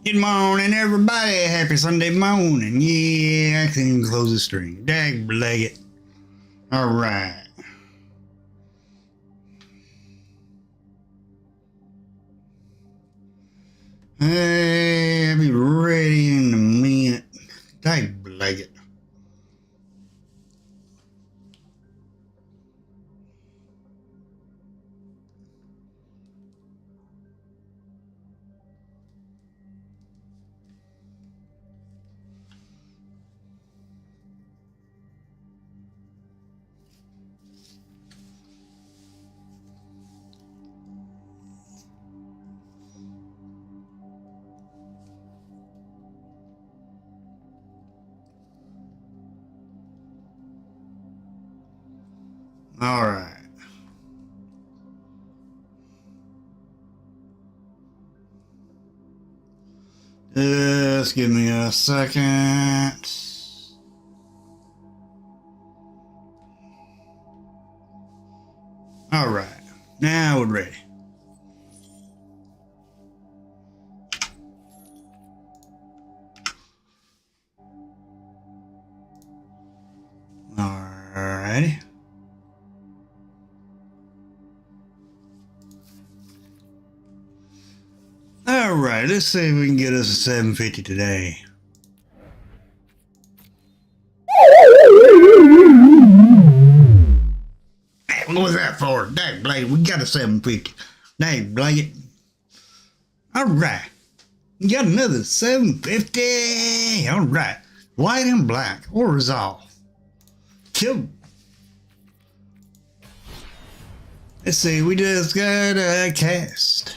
Good morning, everybody. Happy Sunday morning. Yeah, I can't even close the stream. Dag it. All right. Hey, I'll be ready in a minute. Dag it. All right. Just give me a second. All right. Now we're ready. All righty. All right, let's see if we can get us a 750 today. Hey, what was that for? Dang, Blade, we got a 750. Dang, Blade. All right, we got another 750. All right, white and black or resolve. Kill. Let's see, we just got a cast.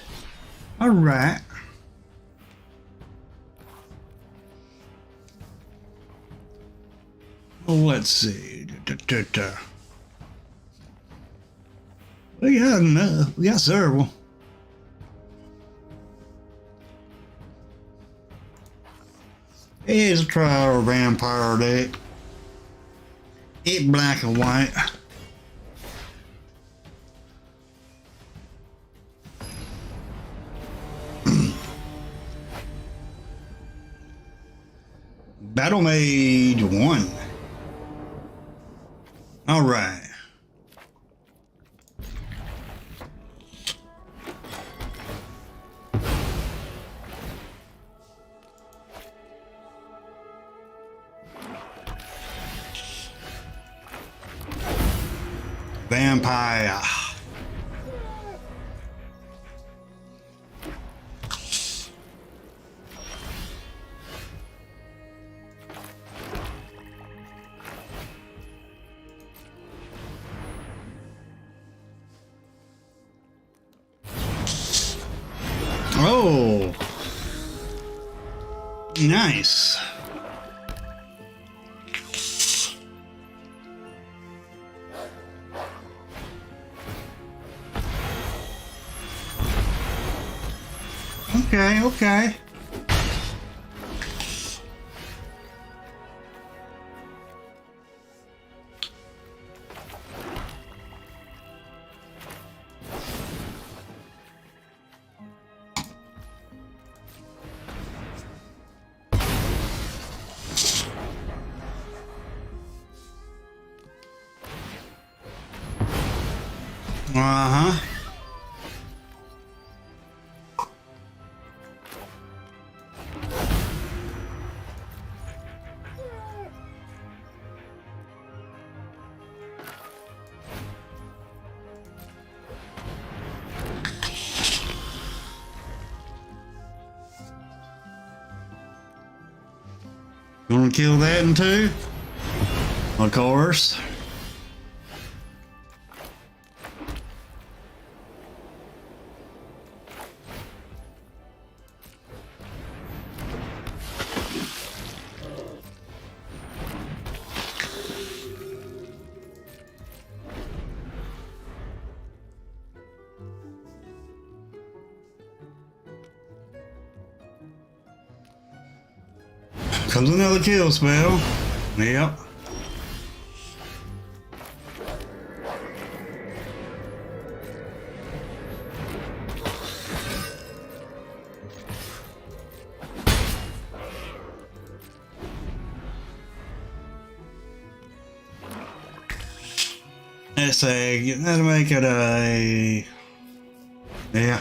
All right. Well, let's see. We got enough. We got several. Let's try our vampire deck. It black and white. Battle Mage 1. All right. Vampire. Oh, nice. Okay. Uh-huh. Gonna kill that in two? Of course. Comes another kill spell. Yep. Let's say, let's make it a, yeah.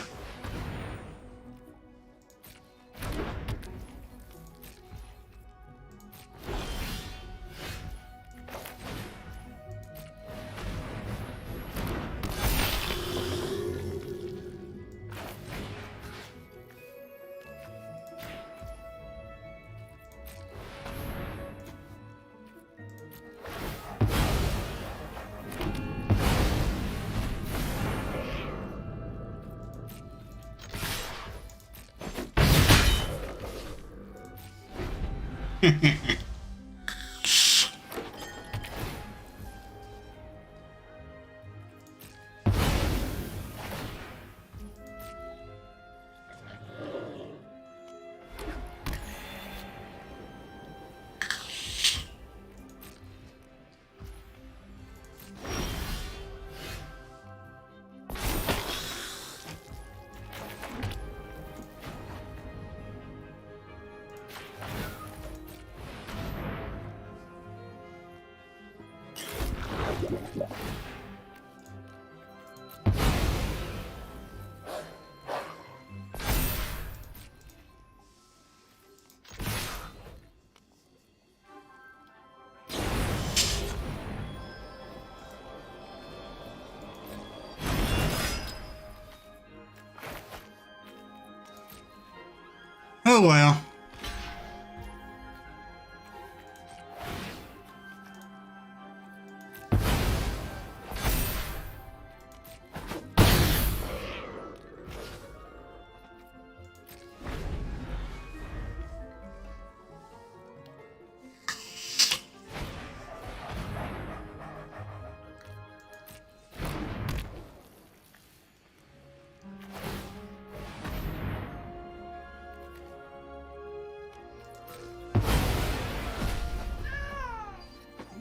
Oh well.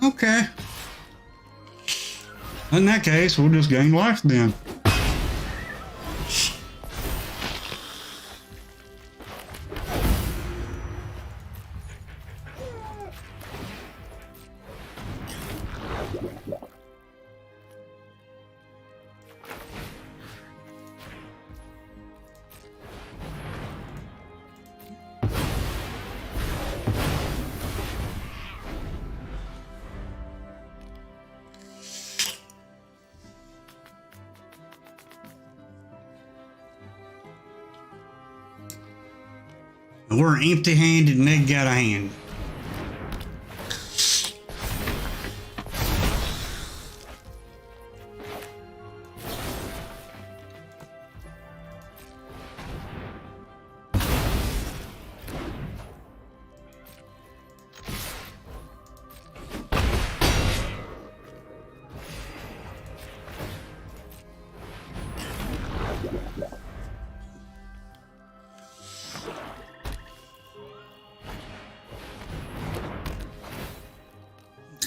Okay. In that case, we'll just gain life then. We're empty-handed and they got a hand.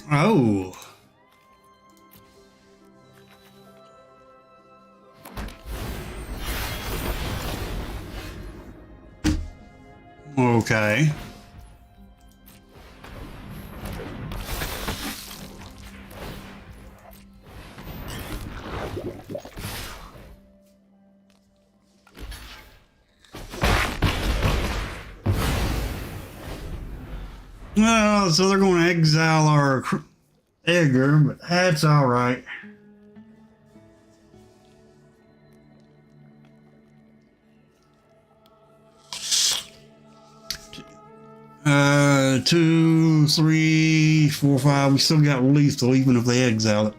Oh. Okay. Well, so they're going to exile our Edgar, but that's all right. Two, three, four, five. We still got lethal, even if they exile it.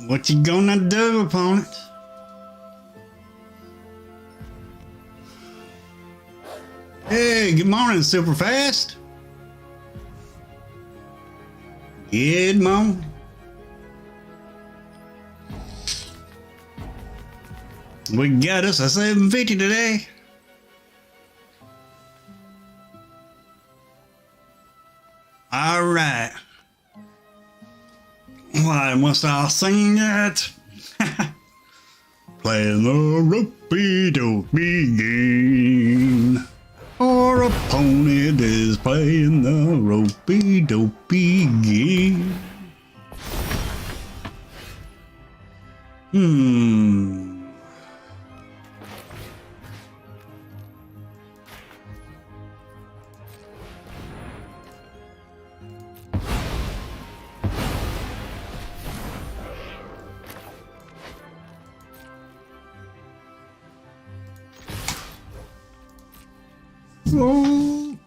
What you gonna do, opponent? Hey, good morning, super fast. Good morning. We got us a 750 today. Why must I sing it? Playing the ropey-dopey game. Our opponent is playing the ropey-dopey game.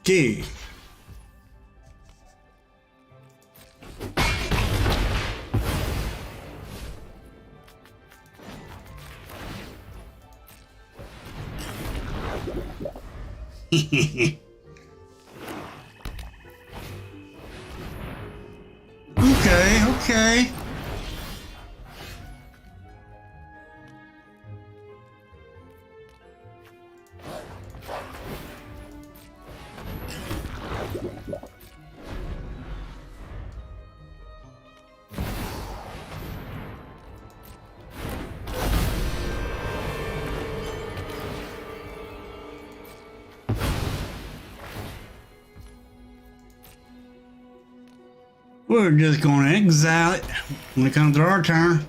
Okay. Okay. We're just gonna exile it when it comes to our turn.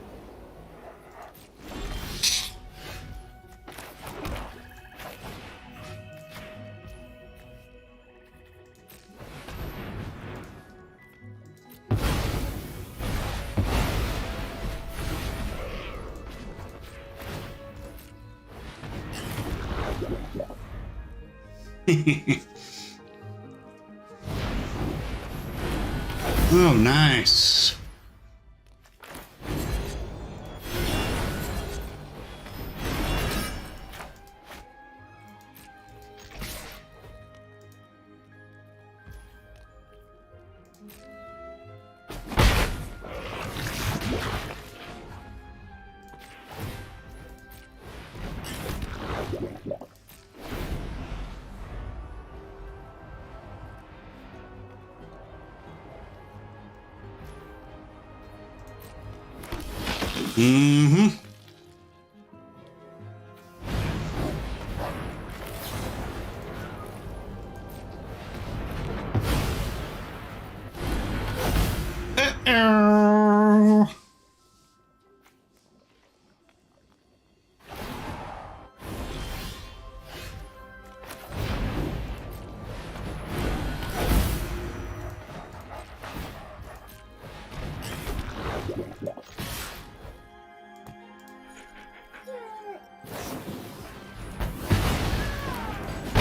Oh, nice. Mm-hmm. Uh-oh.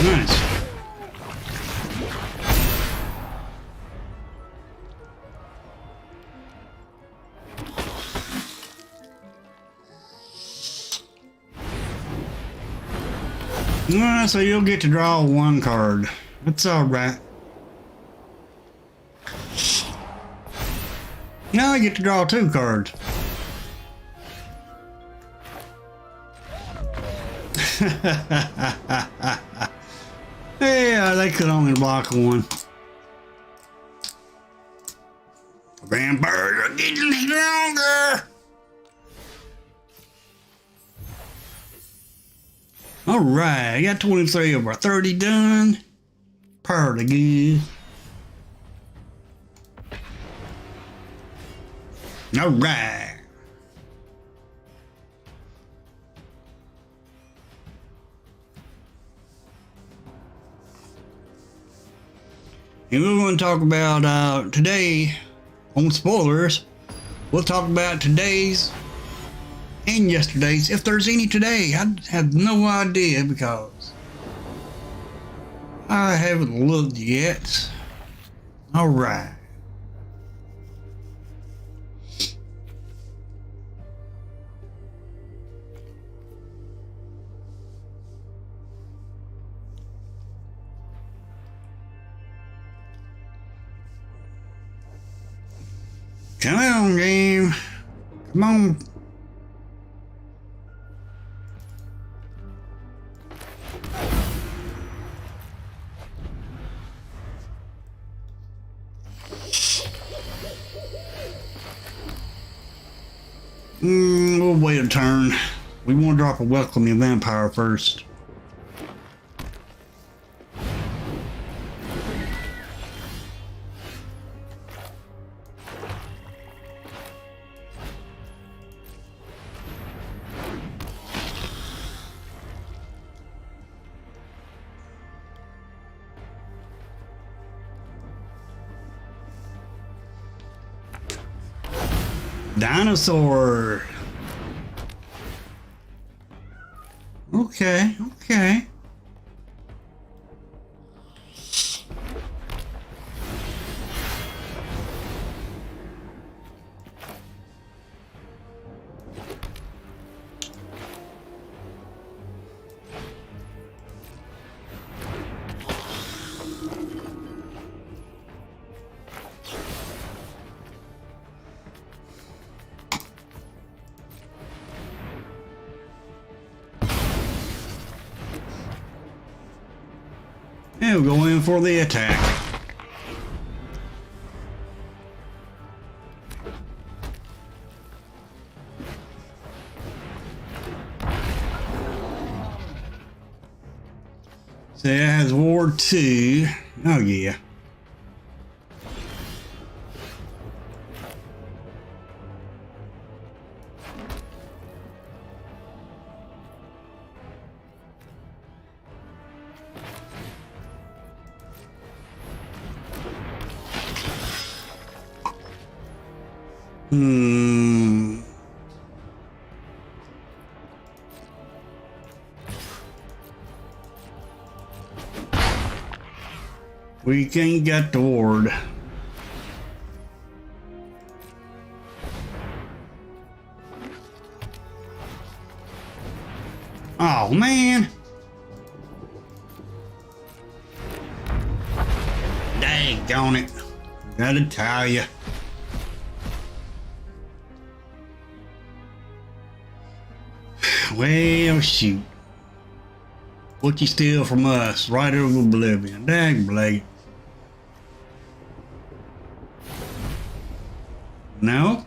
Nice. Alright, so you'll get to draw one card. That's alright. Now I get to draw two cards. Yeah, they could only block one. Vampires are getting stronger. Alright, I got 23 over 30 done. Pretty good. Alright. And we're going to talk about today on spoilers. We'll talk about today's and yesterday's, if there's any today. I have no idea because I haven't looked yet. All right. Come on, game. Come on. We'll wait a turn. We want to drop a welcoming vampire first. Dinosaur. Okay, okay. And we'll go in for the attack. So it has Ward 2. Oh yeah. We can't get the ward. Oh man. Dang it. Gotta tell you. Well, shoot. What you steal from us, right over oblivion. Dang, Blake. No?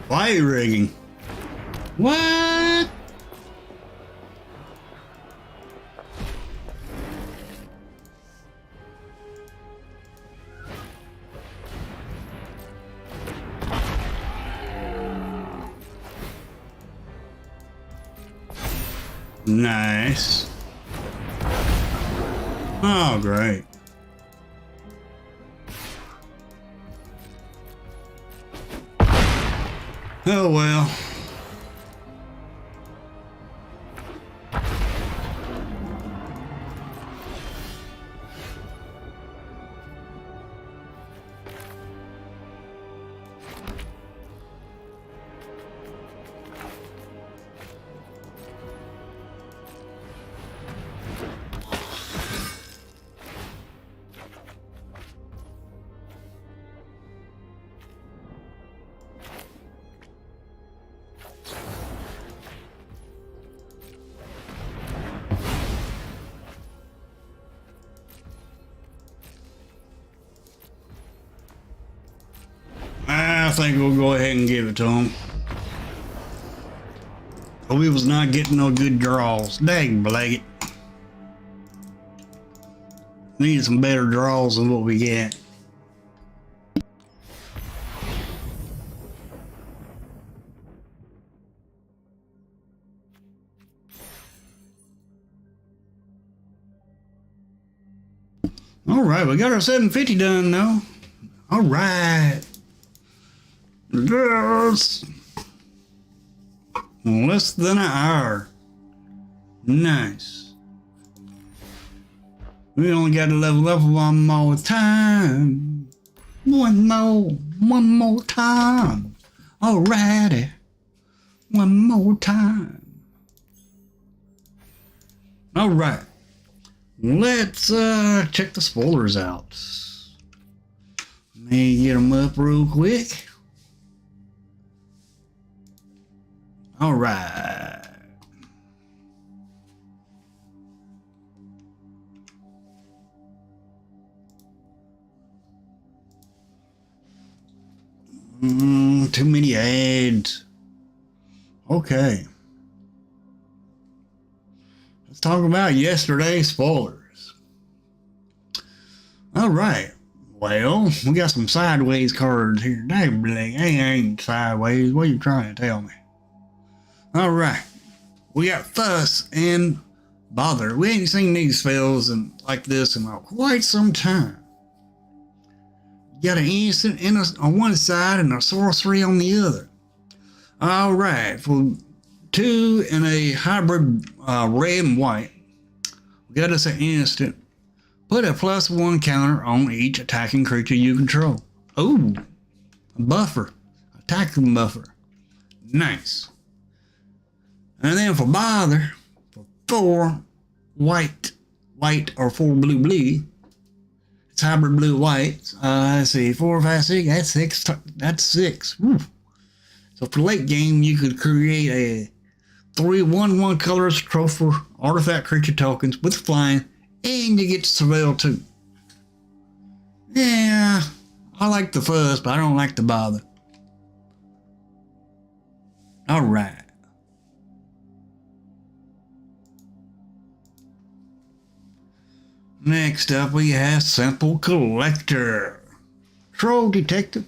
Fire rigging. What? Nice. Oh, great. Oh well. I think we'll go ahead and give it to him. Oh, we was not getting no good draws. Dang, Blake. Need some better draws than what we get. All right, we got our 750 done though. All right. Yes. Less than an hour. Nice. We only got to level up one more time. One more time. Alrighty. One more time. Alright. Let's check the spoilers out. Let me get them up real quick. Alright. Too many ads. Okay. Let's talk about yesterday's spoilers. Alright. Well, we got some sideways cards here. Dang, Blake, ain't sideways. What are you trying to tell me? Alright. We got Fuss and Bother. We ain't seen these spells like this in quite some time. You got an instant on one side and a sorcery on the other. Alright, for 2 and a hybrid red and white, we got us an instant. Put a +1 counter on each attacking creature you control. Ooh, a buffer. Attacking buffer. Nice. And then for Bother, for 4 white or 4 blue, it's hybrid blue-white. Let's see, 4, 5, 6, that's 6. That's 6. Woo. So for late game, you could create a 3/1/1 colorless trophy artifact creature tokens with flying, and you get to surveil too. Yeah, I like the Fuss, but I don't like the Bother. Alright. Next up, we have Simple Collector. Troll Detective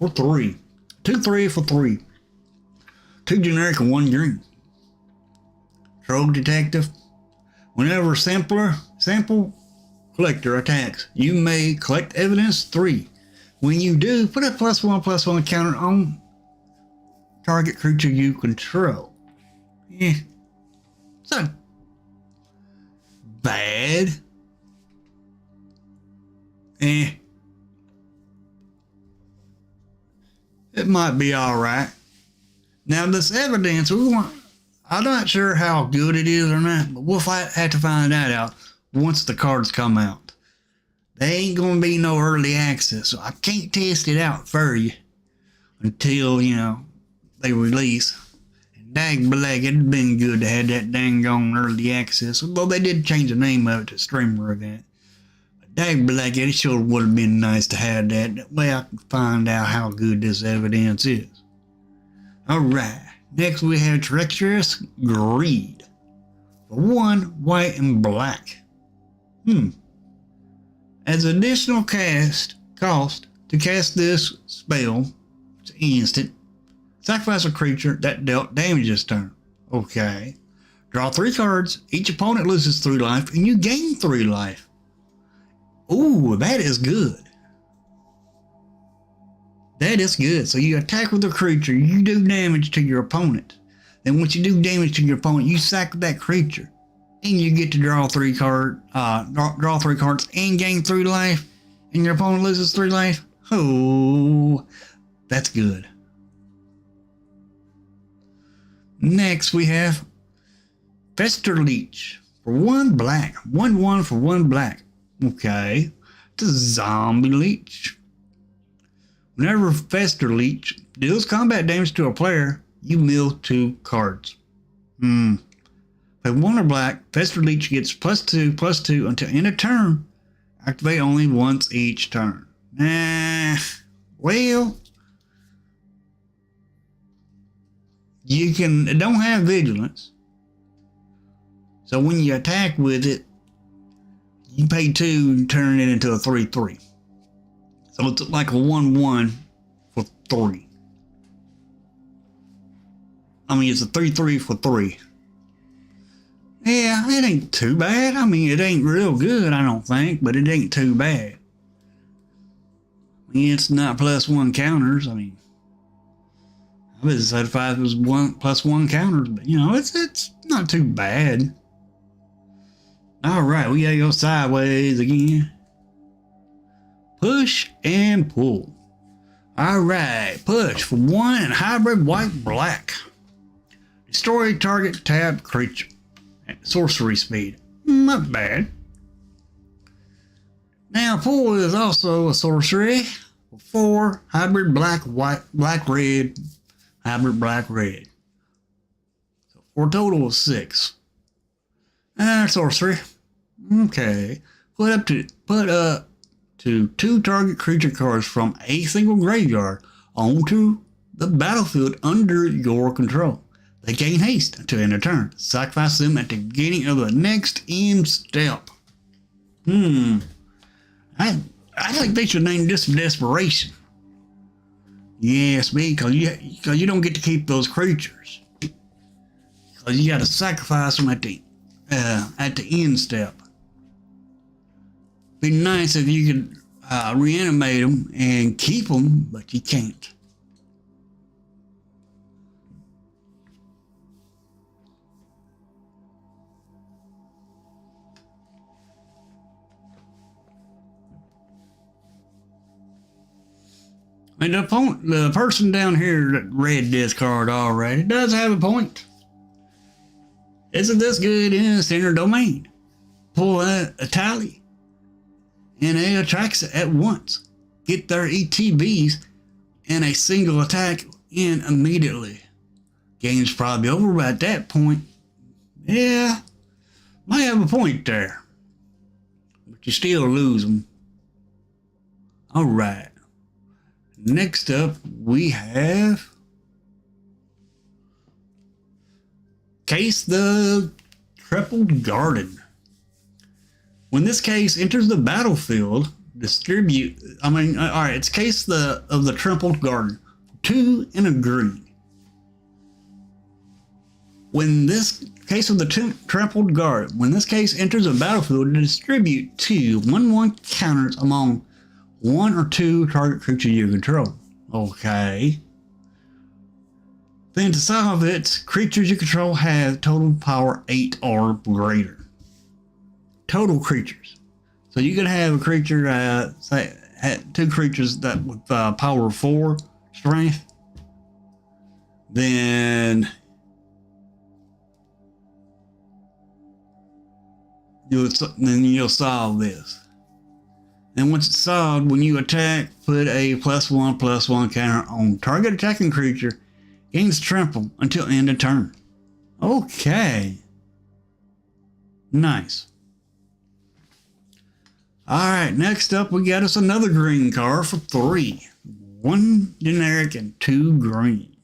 for 3. 2/3 for 3. 2 generic and 1 green. Troll Detective. Whenever Simple Collector attacks, you may collect evidence 3. When you do, put a +1/+1 counter on target creature you control. Yeah. It's not bad. It might be alright. Now this evidence, I'm not sure how good it is or not, but we'll have to find that out once the cards come out. They ain't gonna be no early access, so I can't test it out for you until, they release. And dang black, it'd been good to have that dang on early access, although they did change the name of it to Streamer Event. Dang black, it sure would have been nice to have that. That way I can find out how good this evidence is. Alright, next we have Treacherous Greed. For 1 white and black. As additional cost to cast this spell, it's instant. Sacrifice a creature that dealt damage this turn. Okay. Draw 3 cards. Each opponent loses 3 life and you gain 3 life. Ooh, that is good. That is good. So you attack with a creature, you do damage to your opponent. Then once you do damage to your opponent, you sack that creature. And you get to draw 3 cards and gain 3 life. And your opponent loses 3 life. Oh, that's good. Next we have Fester Leech. For 1 black. 1/1 for 1 black. Okay, it's a zombie leech. Whenever Fester Leech deals combat damage to a player, you mill 2 cards. If 1 or black, Fester Leech gets +2/+2 until end of turn. Activate only once each turn. Well, it don't have vigilance. So when you attack with it, you pay 2 and turn it into a 3/3. So it's like a 1/1 for 3. I mean, it's a 3/3 for 3. Yeah, it ain't too bad. I mean, it ain't real good, I don't think, but it ain't too bad. I mean, it's not +1 counters. I mean, I would have said if it was +1 counters, but it's not too bad. All right, we gotta go sideways again. Push and pull. All right, push for 1 and hybrid white black. Destroy target tapped creature. Sorcery speed. Not bad. Now, pull is also a sorcery. 4 hybrid black white black red. Hybrid black red. So for a total of 6. Sorcery. Okay. Put up to 2 target creature cards from a single graveyard onto the battlefield under your control. They gain haste until end of turn. Sacrifice them at the beginning of the next end step. I think they should name this Desperation. Yes, because you don't get to keep those creatures. Because you got to sacrifice them at the end step. Be nice if you could reanimate them and keep them, but you can't. And the person down here that read this card already does have a point. Isn't this good in center domain? Pull a tally, and it attacks it at once. Get their ETBs and a single attack in immediately. Game's probably over at that point. Yeah, might have a point there, but you still lose them. All right. Next up, we have Case the Trampled Garden. When this case enters the battlefield, it's Case of the Trampled Garden. 2 and a green. When this Case of the Trampled Garden, when this case enters the battlefield, distribute 2 1/1 counters among 1 or 2 target creatures you control. Okay. Then to solve it, creatures you control have total power 8 or greater. Total creatures. So you could have a creature, say, 2 creatures that with power 4 strength. Then you'll solve this. And once it's solved, when you attack, put a +1/+1 counter on target attacking creature, gains trample until end of turn. Okay. Nice. Alright, next up we got us another green card for 3. 1 generic and 2 green.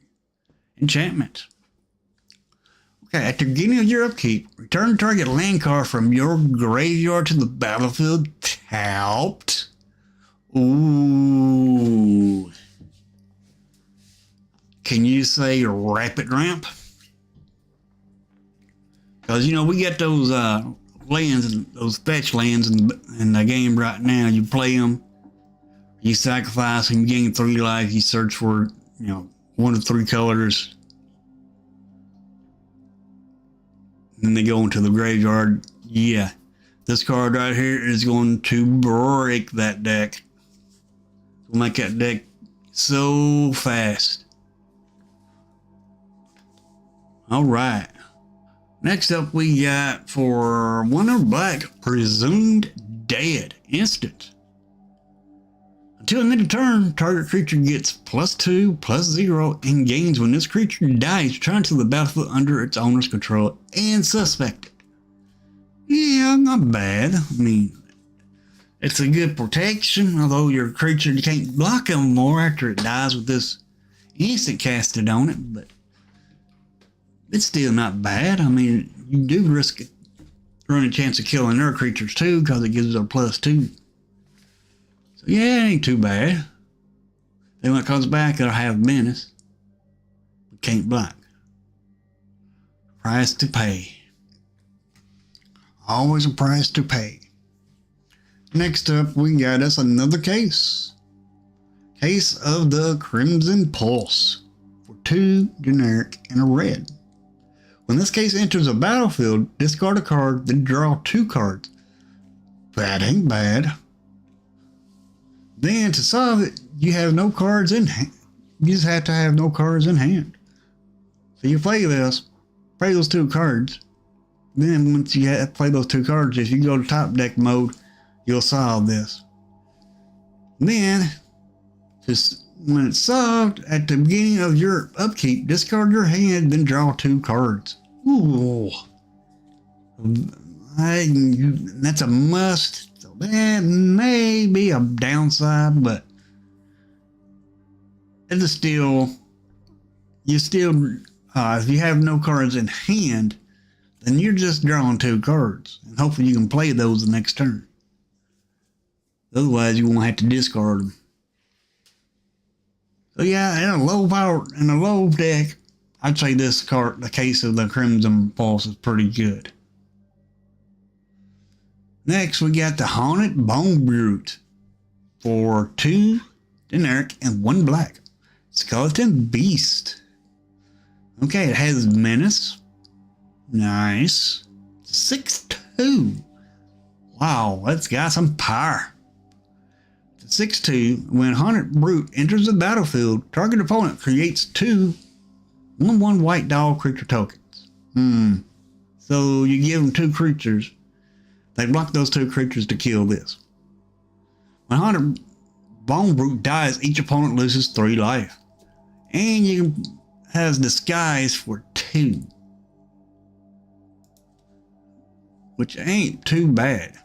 Enchantment. Okay, at the beginning of your upkeep, return target land card from your graveyard to the battlefield tapped. Ooh. Can you say Rapid Ramp? Because, we get those lands, those fetch lands in the game right now. You play them, you sacrifice them, you gain 3 life, you search for, 1 of 3 colors. Then they go into the graveyard. Yeah, this card right here is going to break that deck. It'll make that deck so fast. All right. Next up, we got for 1 or black, Presumed Dead. Instant. Until the end of turn, target creature gets +2/+0 and gains when this creature dies. Return to the battlefield under its owner's control and suspected. Yeah, not bad. I mean, it's a good protection, although your creature, you can't block them more after it dies with this instant casted on it, but it's still not bad. I mean, you do risk running a chance of killing their creatures too, because it gives it a +2. So yeah, it ain't too bad. Then when it comes back, it'll have menace. But can't block. Price to pay. Always a price to pay. Next up, we got us another case. Case of the Crimson Pulse for 2 generic and a red. When this case enters a battlefield, discard a card, then draw 2 cards. That ain't bad. Then to solve it, you have no cards in hand. You just have to have no cards in hand. So you play this, play those 2 cards. Then once you play those 2 cards, if you go to top deck mode, you'll solve this. Then, when it's solved, at the beginning of your upkeep, discard your hand, then draw 2 cards. Ooh. That's a must. So that may be a downside, but it's still, if you have no cards in hand, then you're just drawing 2 cards, and hopefully you can play those the next turn. Otherwise, you won't have to discard them. So yeah, in a low deck, I'd say this card, the Case of the Crimson Pulse, is pretty good. Next, we got the Haunted Bone Brute for 2 generic and 1 black. Skeleton Beast. Okay, it has Menace. Nice. 6/2. Wow, that's got some power. 6/2. When Haunted Brute enters the battlefield, target opponent creates 2 1/1 white dog creature tokens. So you give them 2 creatures. They block those 2 creatures to kill this. When Haunted Bone Brute dies, each opponent loses 3 life. And you has Disguise for 2. Which ain't too bad.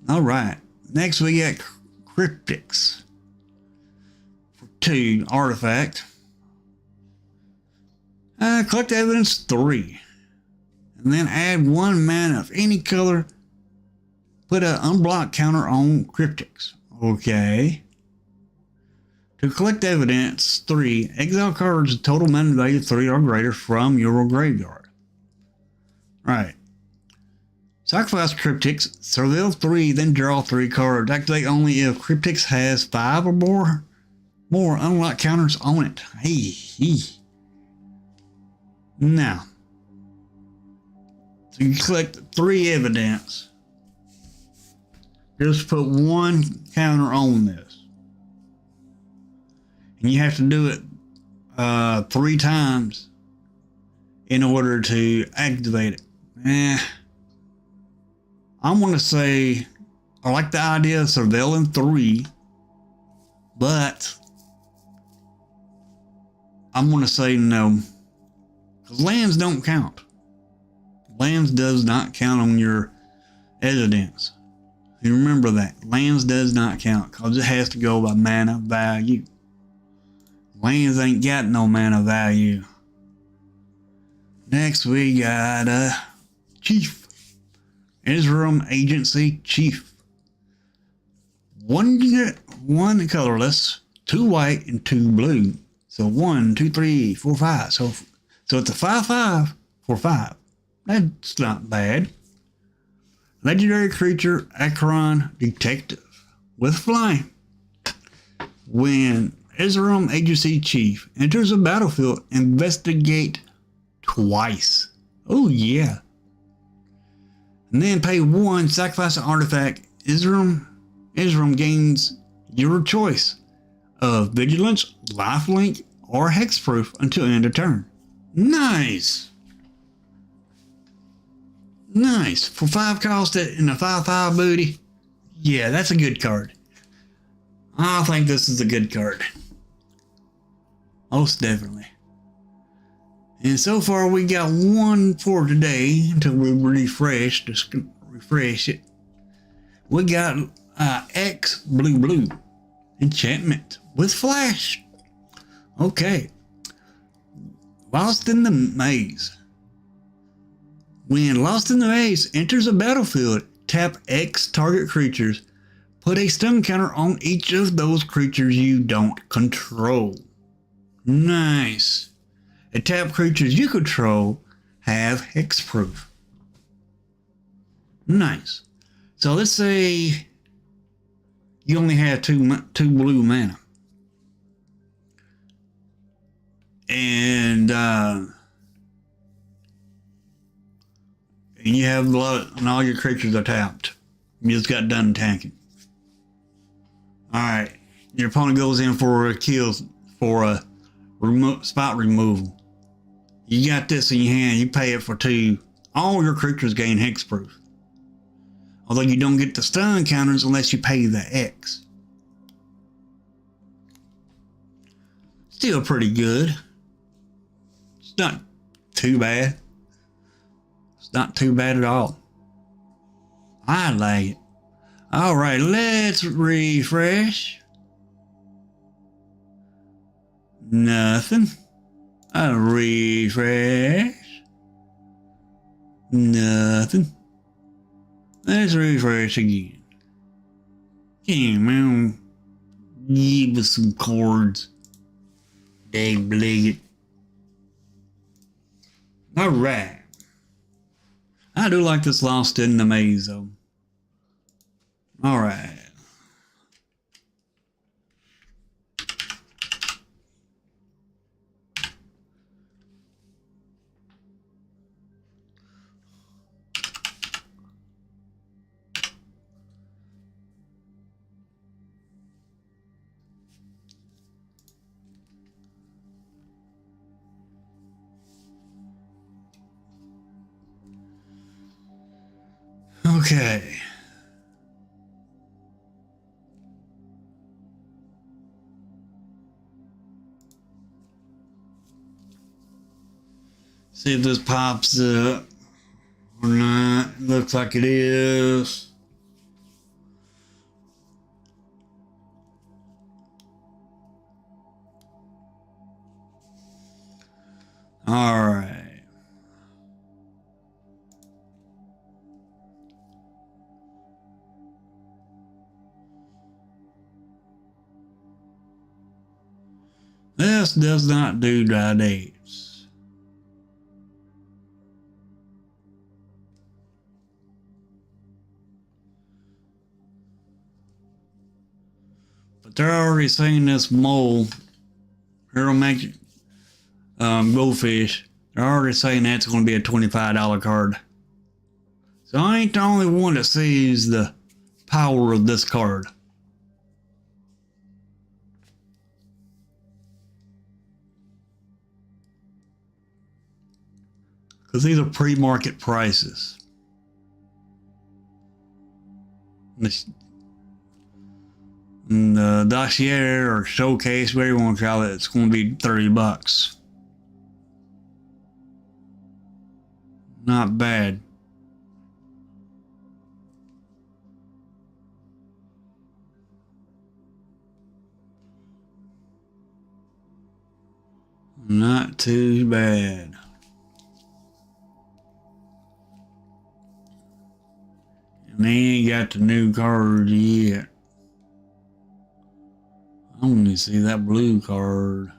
Alright, next we got Cryptics for 2 artifact. Collect evidence 3. And then add 1 mana of any color. Put an unblocked counter on Cryptics. Okay. To collect evidence 3, exile cards with total mana value 3 or greater from your graveyard. Right. Sacrifice Cryptics, surveil 3, then draw 3 cards. Activate only if Cryptics has 5 or more unlocked counters on it. Hey. Now, so you collect 3 evidence. Just put 1 counter on this. And you have to do it 3 times in order to activate it. I'm going to say, I like the idea of surveilling 3, but I'm going to say no. Because lands don't count. Lands does not count on your evidence. You remember that. Lands does not count because it has to go by mana value. Lands ain't got no mana value. Next we got Chief. Ezram Agency Chief. 1 colorless, 2 white, and 2 blue. So 1, 2, 3, 4, 5. So it's a 5/5 for 5. That's not bad. Legendary creature, Acheron Detective with flying. When Ezram Agency Chief enters a battlefield, investigate twice. Oh yeah. And then pay 1, sacrifice an artifact. Ezram gains your choice of Vigilance, Lifelink, or Hexproof until end of turn. Nice. Nice. For 5 cost in a 5/5 booty. Yeah, that's a good card. I think this is a good card. Most definitely. And so far we got 1 for today until we refresh. Just refresh it. We got X blue enchantment with flash. Okay. Lost in the Maze. When Lost in the Maze enters a battlefield, tap X target creatures. Put a stun counter on each of those creatures you don't control. Nice. Attack creatures you control have hexproof. Nice. So let's say you only have two blue mana. And you have a lot, and all your creatures are tapped. You just got done attacking. Alright. Your opponent goes in for a kill for a spot removal. You got this in your hand, you pay it for 2. All your creatures gain hexproof. Although you don't get the stun counters unless you pay the X. Still pretty good. It's not too bad. It's not too bad at all. I like it. Alright, let's refresh. Nothing. I'll refresh. Nothing. Let's refresh again. Come on. Give us some cards. Dang blanket. Alright. I do like this Lost in the Maze though. Alright. Okay. See if this pops up or not. Looks like it is. All right. This does not do dry dates. But they're already saying this mole, Hero Magic Goldfish, they're already saying that's going to be a $25 card. So I ain't the only one that sees the power of this card. Because these are pre-market prices. And the dossier or showcase, whatever you want to call it, it's going to be $30. Not bad. Not too bad. And they ain't got the new cards yet. I want to see that blue card.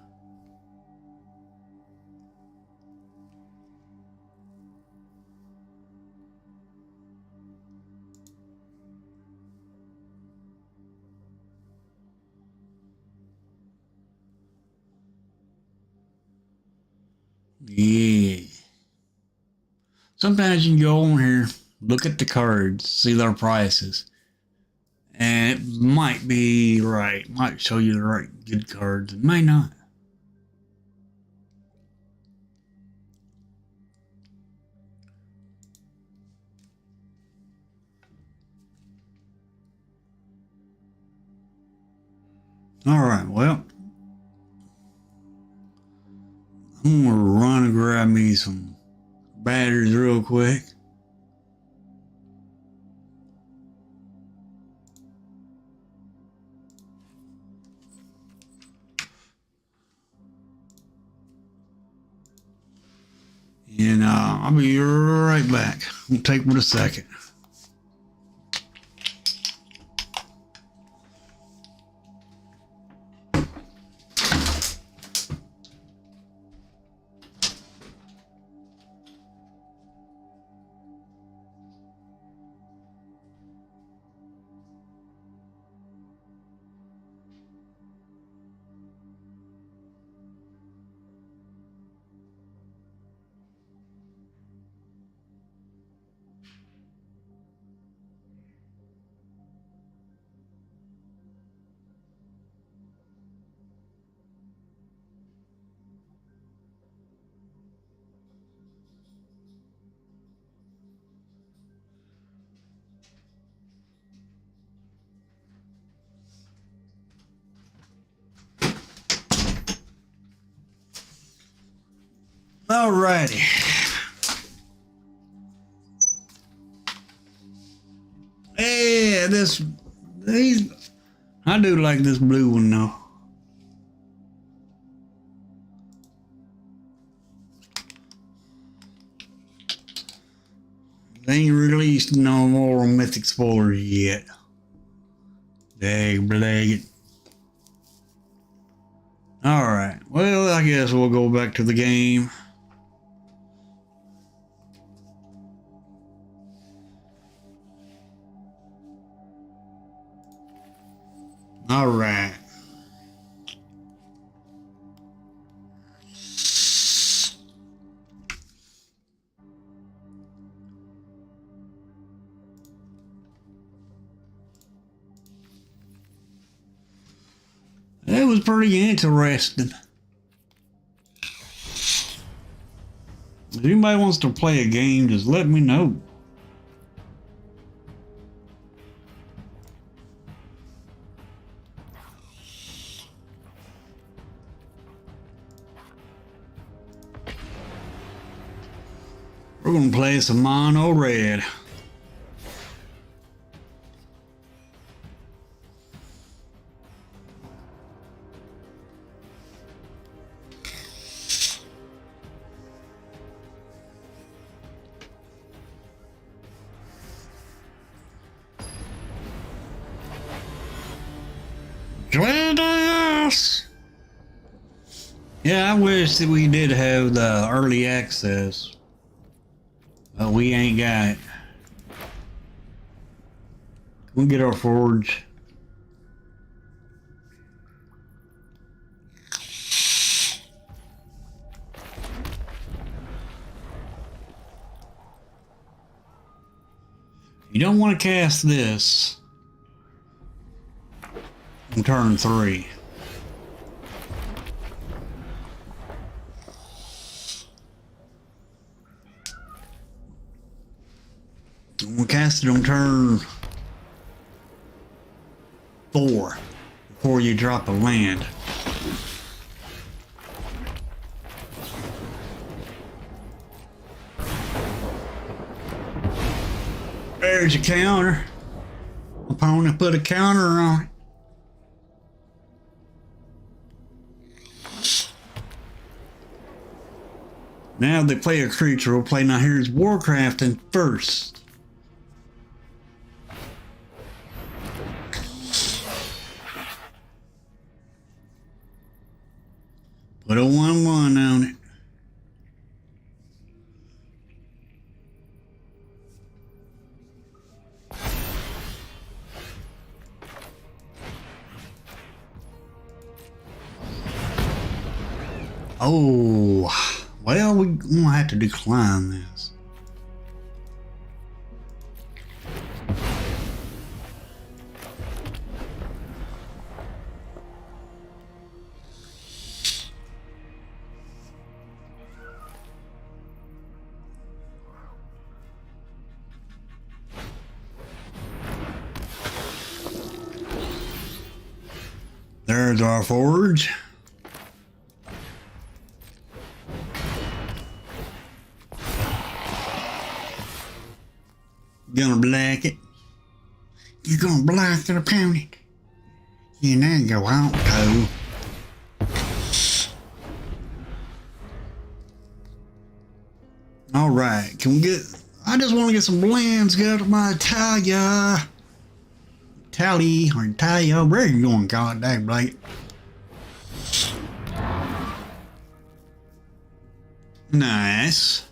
Yeah. Sometimes you can go on here, look at the cards, see their prices. And it might be right. Might show you the right good cards. It may not. Alright, well. I'm gonna run and grab me some batteries real quick. And I'll be right back. It'll take me a second. Alrighty. Yeah, I do like this blue one though. They ain't released no more Mythic spoilers yet. Dang, blag it. Alright, well, I guess we'll go back to the game. Alright. It was pretty interesting. If anybody wants to play a game, just let me know. We're gonna play some mono red. GLaDOS! Yeah, I wish that we did have the early access, but we ain't got it. We'll get our forge. You don't want to cast this on turn 3. We'll cast it on turn 4 before you drop a land. There's your counter. Opponent put a counter on it. Now they play a creature, we'll play. Now here's Warcrafting first. Put a 1/1 on it. Oh, well, we're gonna have to decline this. There's our forge. Gonna black it. You're gonna black an opponent. You know you want to. Alright, can we get... I just want to get some blends. Go to my Italia. Italia. Where are you going, God dang, Blake? Nice.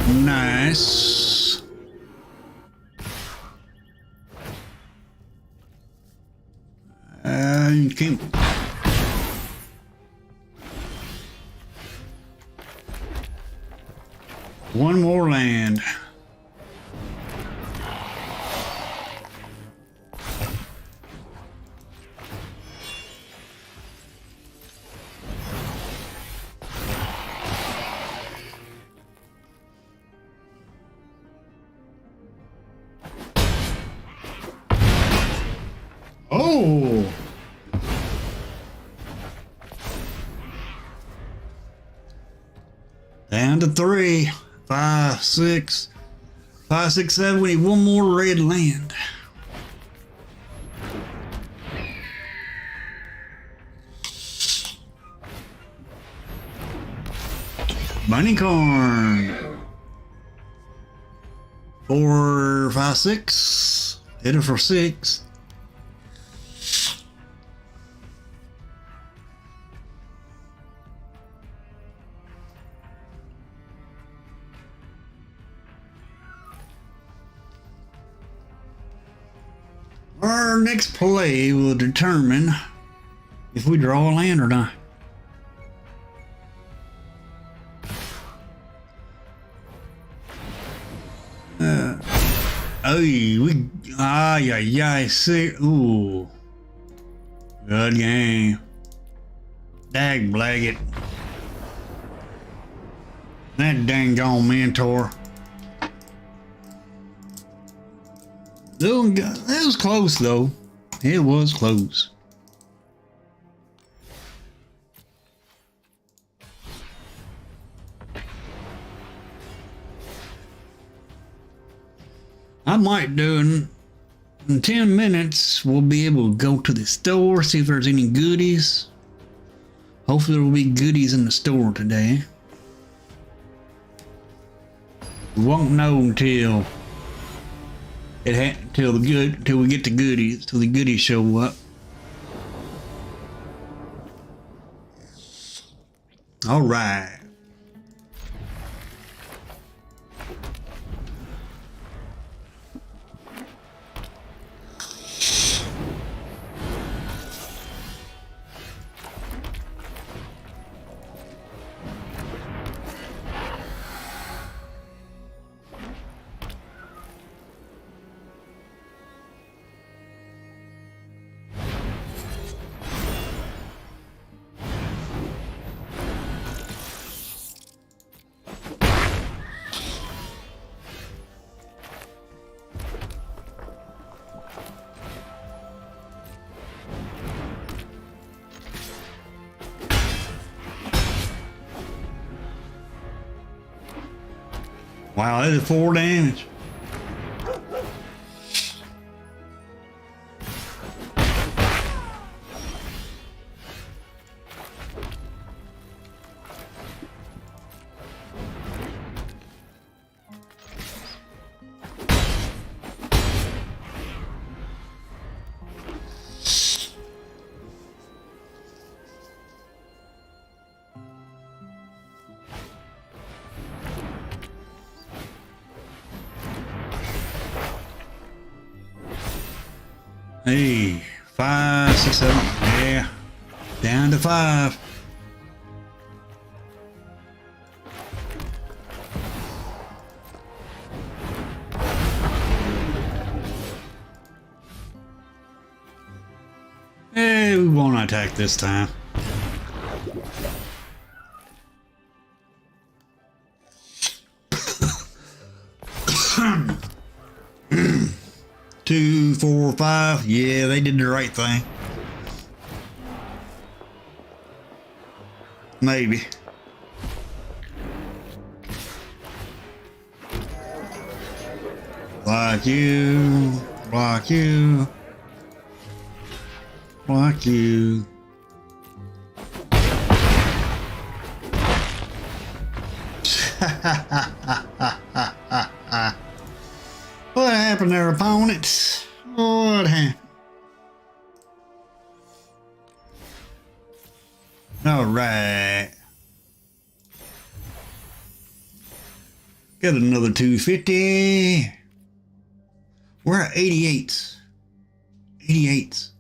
Nice. You can't. One more land. Oh. Down to 3, 5, 6, 5, 6, 7. We need one more red land. Bunny corn. 4, 5, 6. Hit it for 6. Our next play will determine if we draw a land or not. See, ooh. Good game. Dag blaggit. That dang gone mentor. That was close though. It was close. I might do in 10 minutes. We'll be able to go to the store, see if there's any goodies. Hopefully there will be goodies in the store today. We won't know until till we get the goodies, till the goodies show up. All right. Wow, that is 4 damage. Hey, 5, 6, 7, yeah, down to 5. Hey, we won't attack this time. Two, 4, 5. Yeah, they did the right thing. Maybe. Block you. Block you. Block you. What happened there, opponent? What happened? All right. Got another 250. We're at 88s. 88s.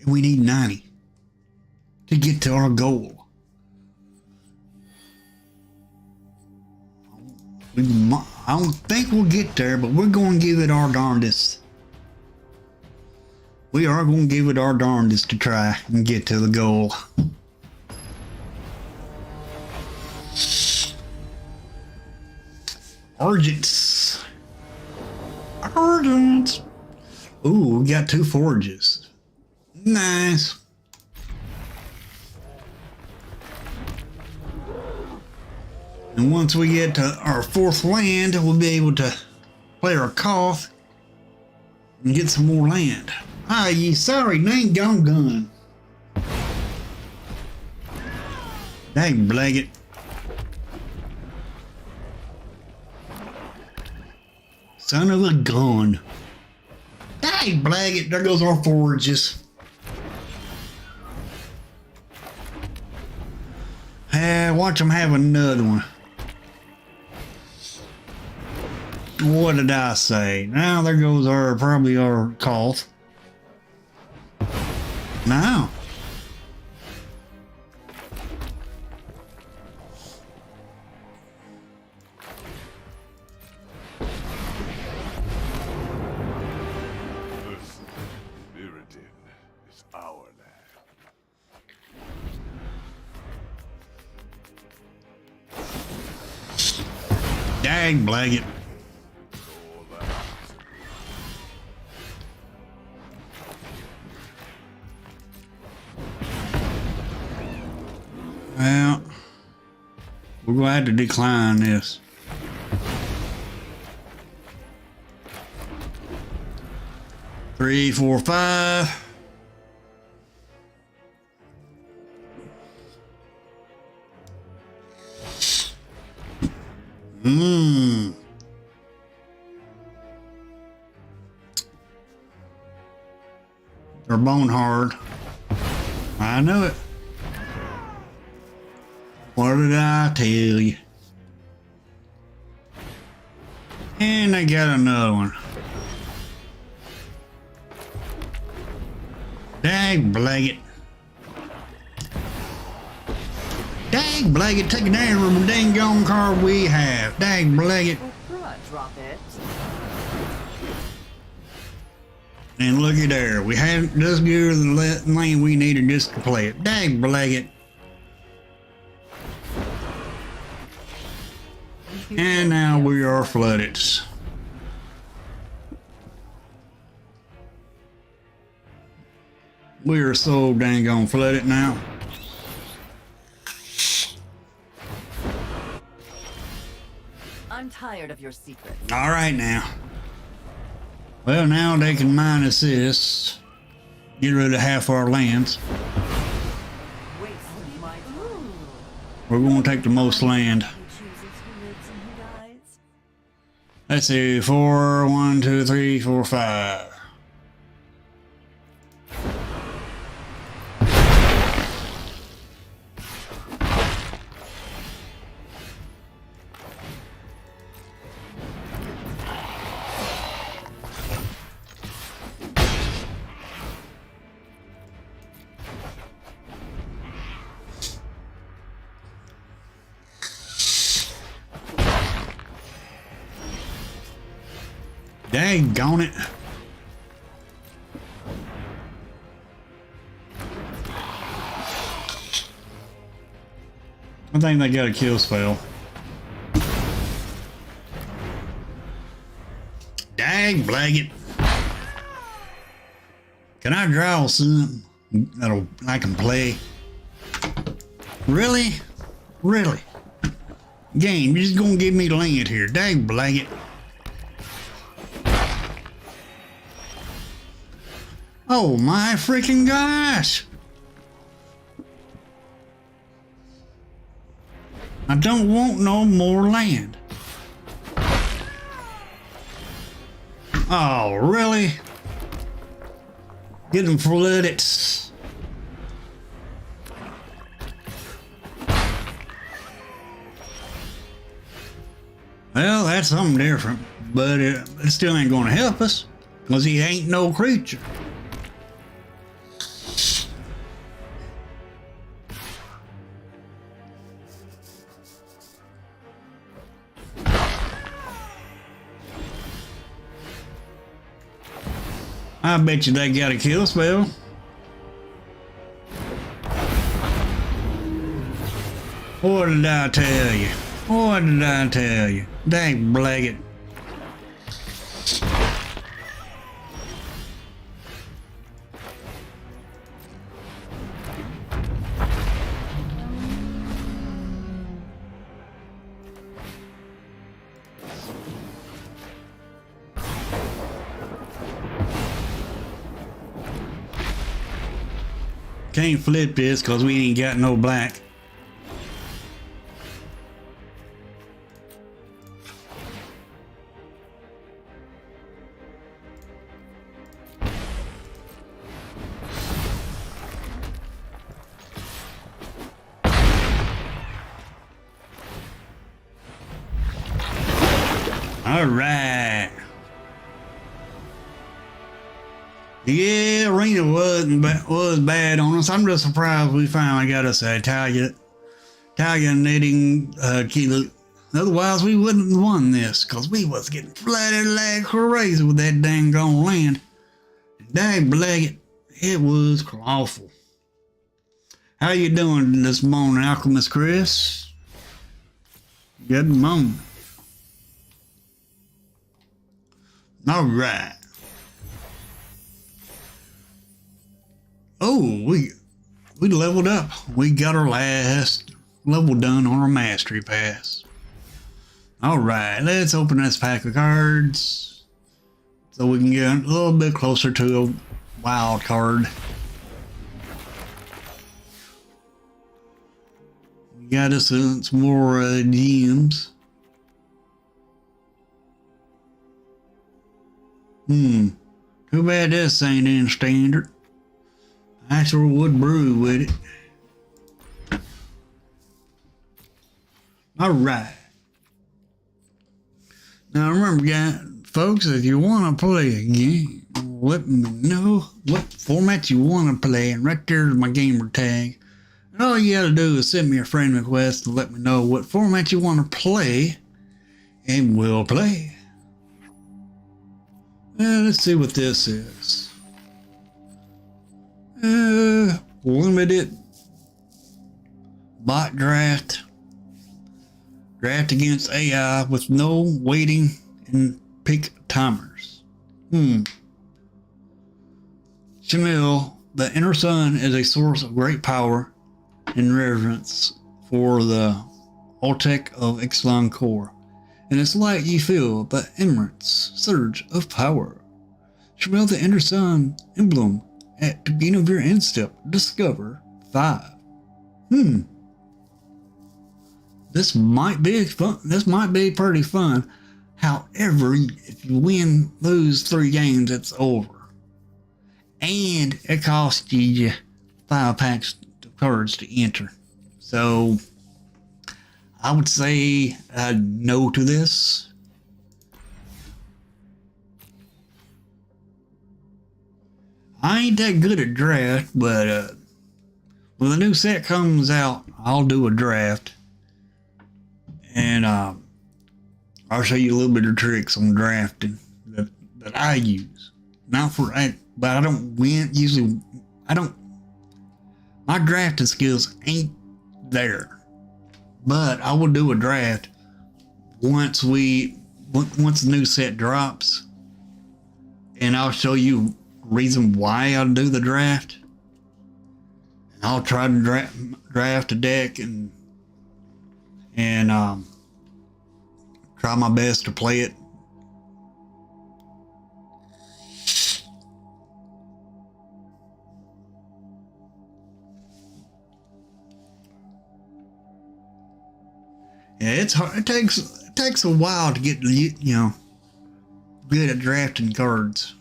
And we need 90 to get to our goal. I don't think we'll get there, but we're going to give it our darndest. We are going to give it our darndest to try and get to the goal. Urgent. Ooh, we got 2 forges. Nice. And once we get to our 4th land, we'll be able to play our Koth and get some more land. Ah, you sorry, dang gone gun. Dang blaggit. Son of a gun. Dang blaggit, there goes our forges. Watch them have another one. What did I say? Now there goes probably our Koth. Now. Dang blanket. Well, we're going to have to decline this. Three, 4, 5. They're bone hard. I know it. What did I tell you? And they got another one. Dang blanket. Dang blanket, take it down from the dang gone car we have. Dang blanket. Drop it. And looky there, we had just give the lane we needed just to play it. Dang blanket. And now we are flooded. We are so dang gone flooded now. I'm tired of your secrets. All right now. Well, now they can minus this. Get rid of half our lands. Wasting my time. We're going to take the most land. Who chooses who lives and who dies? Let's see, 4, 1, 2, 3, 4, 5. Daggone it. I think they got a kill spell. Dag blanket. Can I draw something that'll I can play? Really? Really? Game, you're just gonna give me land here. Dag blanket. Oh my freaking gosh! I don't want no more land. Oh, really? Getting flooded. Well, that's something different, but it still ain't gonna help us, because he ain't no creature. I bet you they got a kill spell. What did I tell you? What did I tell you? Dang blaggit. Can't flip this because we ain't got no black. All right. Yeah, Arena was bad on us. I'm just surprised we finally got us an Italian knitting kilo. Otherwise, we wouldn't have won this because we was getting flooded like crazy with that dang gone land. Dang blaggit, it was awful. How you doing this morning, Alchemist Chris? Good morning. All right. Oh, we leveled up. We got our last level done on our mastery pass. All right, let's open this pack of cards so we can get a little bit closer to a wild card. We got us some more gems. Too bad this ain't in standard. I sure would brew with it. Alright. Now remember, guys, folks, if you want to play a game, let me know what format you want to play, and right there's my gamer tag. And all you gotta do is send me a friend request to let me know what format you want to play, and we'll play. Let's see what this is. Limited bot draft. Draft against AI with no waiting and pick timers. Shamil, the inner sun is a source of great power and reverence for the Oltec of Ixalan core, and its light you feel the Emirates surge of power. Shamil, the inner sun emblem. At the beginning of your end step, discover 5. This might be fun. This might be pretty fun. However, if you win those 3 games, it's over. And it costs you 5 packs of cards to enter. So, I would say no to this. I ain't that good at draft, but when the new set comes out, I'll do a draft. And I'll show you a little bit of tricks on drafting that I use. Not for, but I don't win, usually, my drafting skills ain't there. But I will do a draft once the new set drops. And I'll show you reason why I do the draft. And I'll try to draft a deck and try my best to play it. Yeah, it's hard. It takes a while to get good at drafting cards.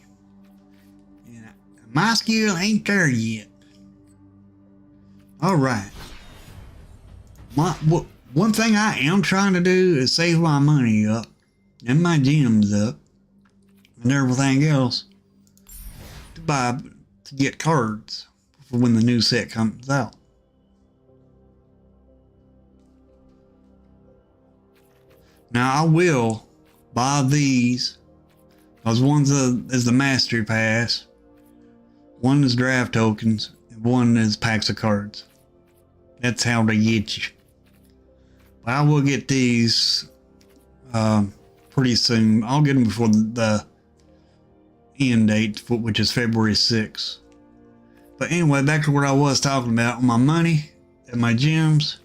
My skill ain't there yet. All right. One thing I am trying to do is save my money up and my gems up and everything else to get cards for when the new set comes out. Now I will buy these, because one is the Mastery Pass, one is draft tokens, and one is packs of cards. That's how they get you. But I will get these pretty soon. I'll get them before the end date, which is February 6th. But anyway, back to what I was talking about. My money and my gems.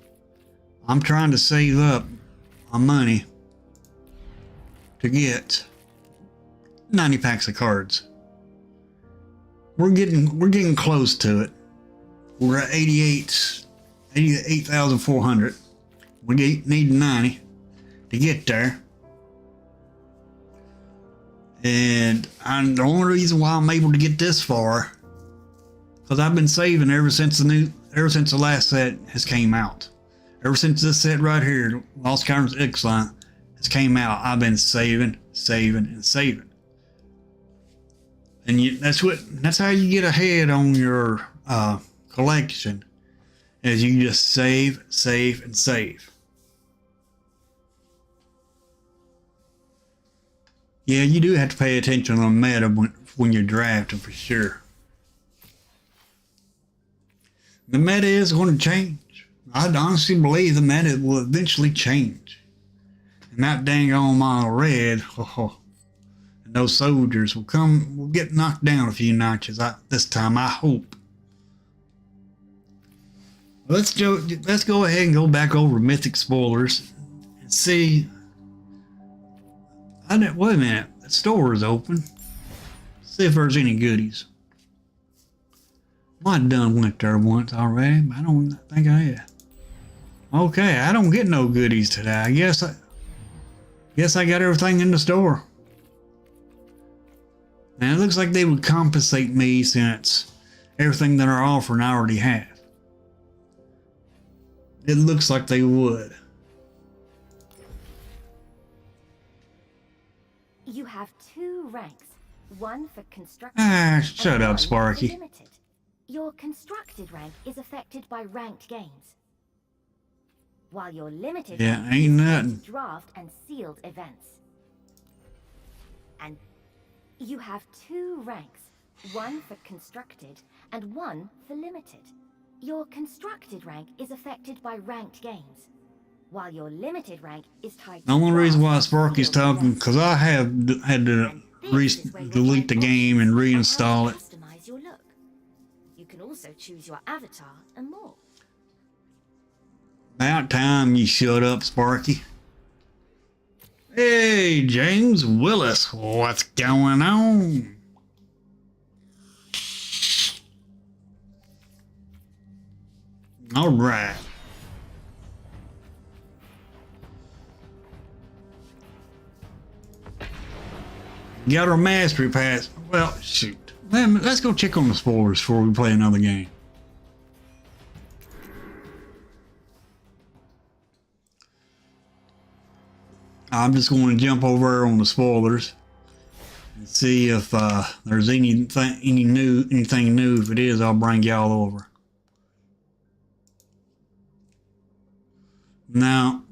I'm trying to save up my money to get 90 packs of cards. We're getting close to it. We're at 88,400. We need 90 to get there. And the only reason why I'm able to get this far, because I've been saving ever since the last set has came out. Ever since this set right here, Lost Caverns Ixalan, has came out, I've been saving. And that's how you get ahead on your collection, is you just save. Yeah, you do have to pay attention on the meta when you're drafting, for sure. The meta is going to change. I honestly believe the meta will eventually change. And that dang on mile red, and those soldiers will get knocked down a few notches this time, I hope. Let's go ahead and go back over Mythic spoilers and see. Wait a minute, the store is open. See if there's any goodies. Well, I done went there once already, but I don't think I have. Okay, I don't get no goodies today. I guess I got everything in the store. And it looks like they would compensate me since everything that they're offering I already have. It looks like they would. You have 2 ranks, one for constructed. Shut up, Sparky. Limited. Your constructed rank is affected by ranked games, while your limited Yeah, rank ain't is nothing. tied to draft and sealed events. And you have 2 ranks, one for constructed and one for limited. Your constructed rank is affected by ranked games, while your limited rank is tied to The only reason why draft and Sparky's sealed talking, events. because I have had to And this is where you'll delete the find game and options on reinstall how to it. customize your look. You can also choose your avatar and more. About time you shut up, Sparky. Hey, James Willis, what's going on? All right. Got our mastery pass. Well, shoot. Let's go check on the spoilers before we play another game. I'm just going to jump over on the spoilers and see if there's anything new. If it is, I'll bring y'all over. Now,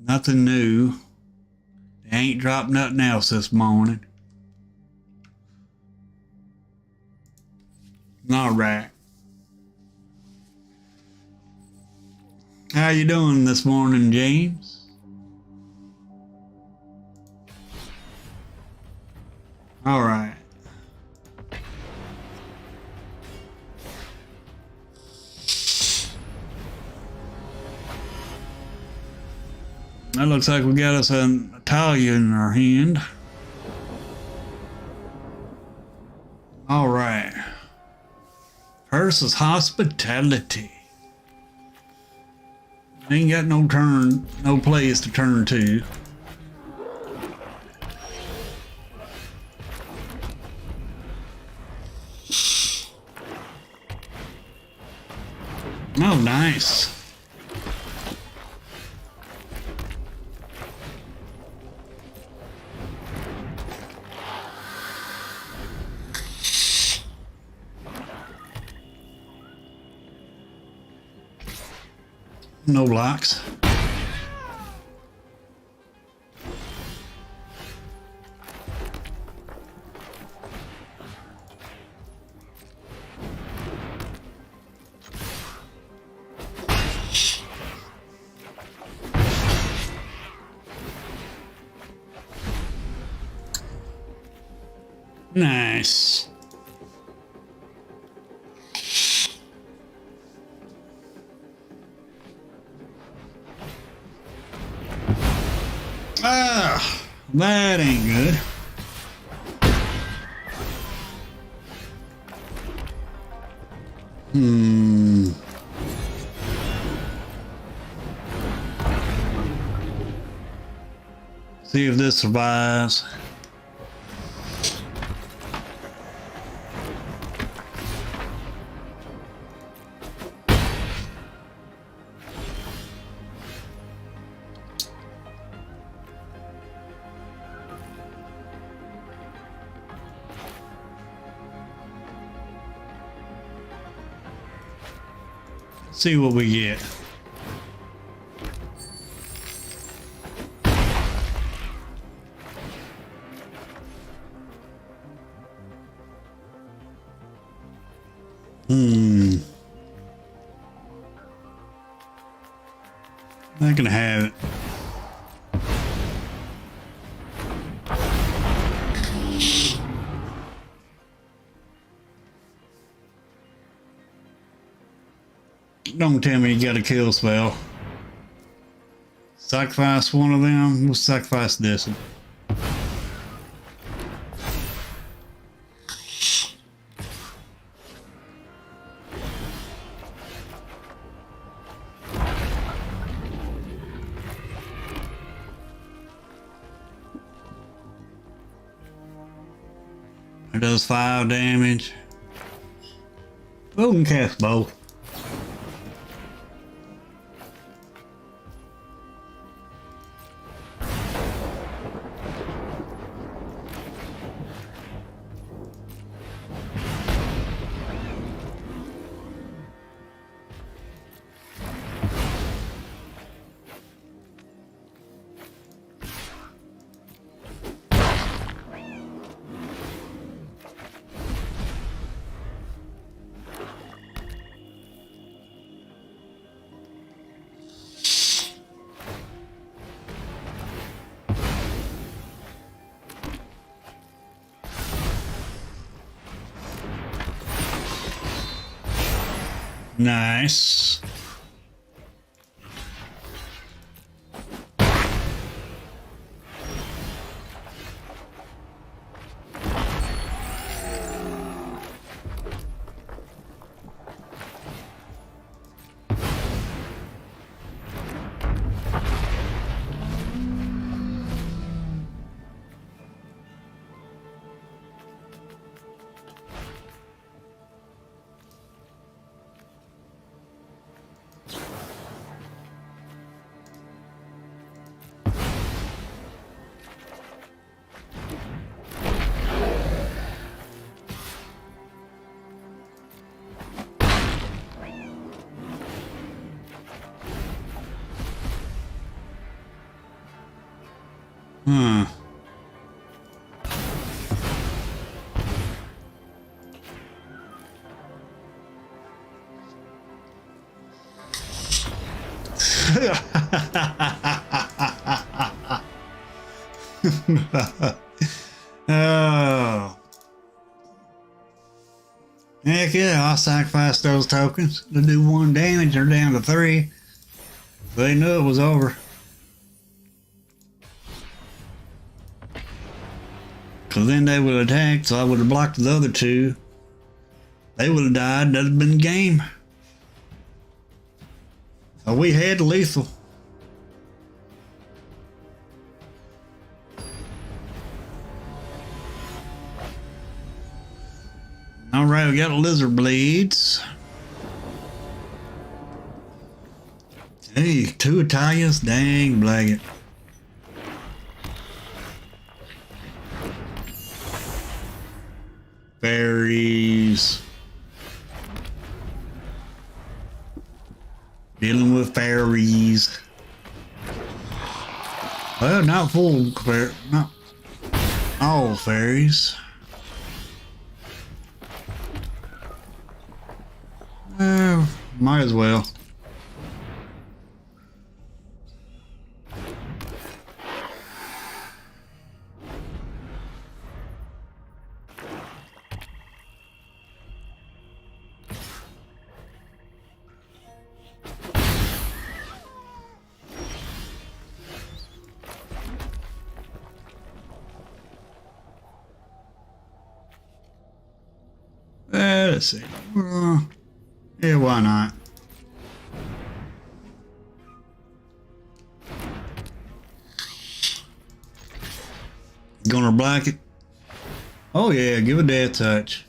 nothing new. They ain't dropped nothing else this morning. All right. How you doing this morning, James? All right. That looks like we got us an Italia in our hand. All right. First is hospitality. Ain't got no place to turn to. Oh, nice. No blocks. Nice. Ah, that ain't good. See if this survives. See what we get. Not gonna have it. Don't tell me you got a kill spell. Sacrifice one of them. We'll sacrifice this one. It does 5 damage. We can cast both. Nice. Oh. Heck yeah, I'll sacrifice those tokens to do 1 damage. They're down to 3. They knew it was over. Because then they would have attacked, so I would have blocked the other 2. They would have died. That'd have been game. So we had lethal. Alright, we got lizard blades. Hey, 2 Italians, dang blanket. Fairies. Dealing with the fairies. Well, not full not all fairies. Might as well. Let's see. Yeah, why not? Gonna black it? Oh yeah, give a death touch.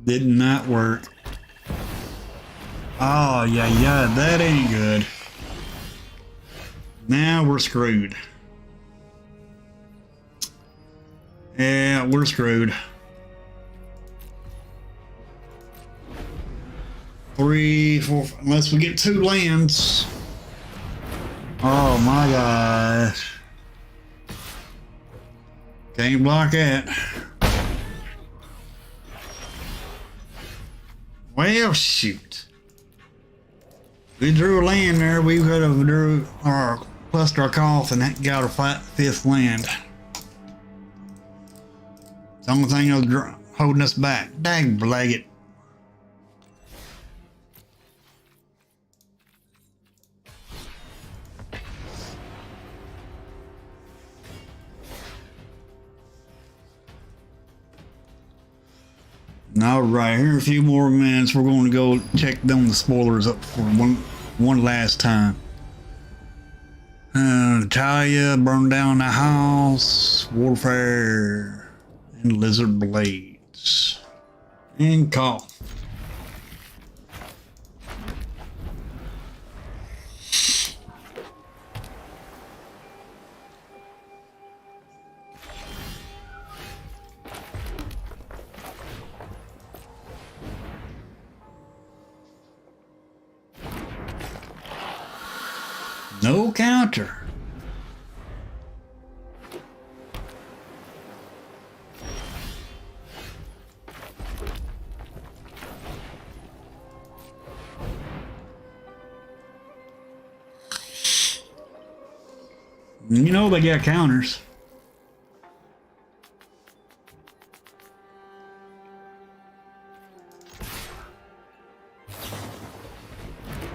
Did not work. Oh yeah, that ain't good. Now we're screwed. Yeah, we're screwed. 3, 4, unless we get 2 lands. Oh my gosh. Can't block that. Well, shoot. We drew a land there. We could have drew our plus our cough and that got our 5th land. It's the only thing that was holding us back. Dang, blag it. All right, here in a few more minutes, we're going to go check them the spoilers up for one last time. Natalia burned down the house, warfare, and lizard blades, and call. No counter. You know they got counters.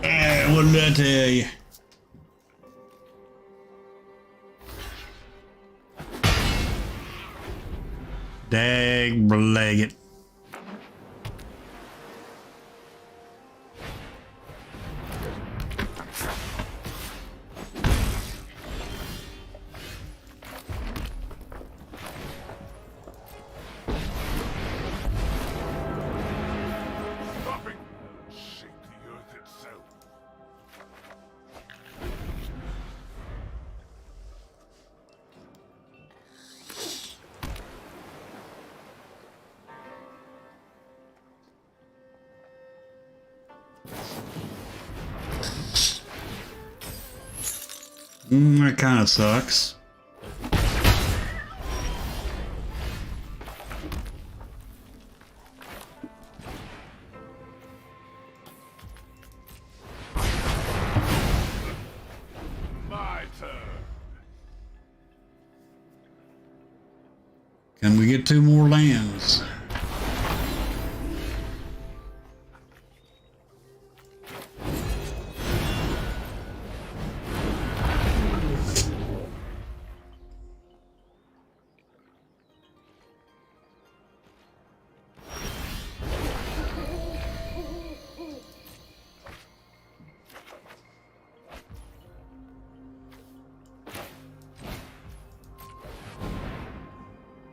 What did I tell you? Dag blag it. Stopping shake the earth itself. That kind of sucks. My turn. Can we get 2 more lands?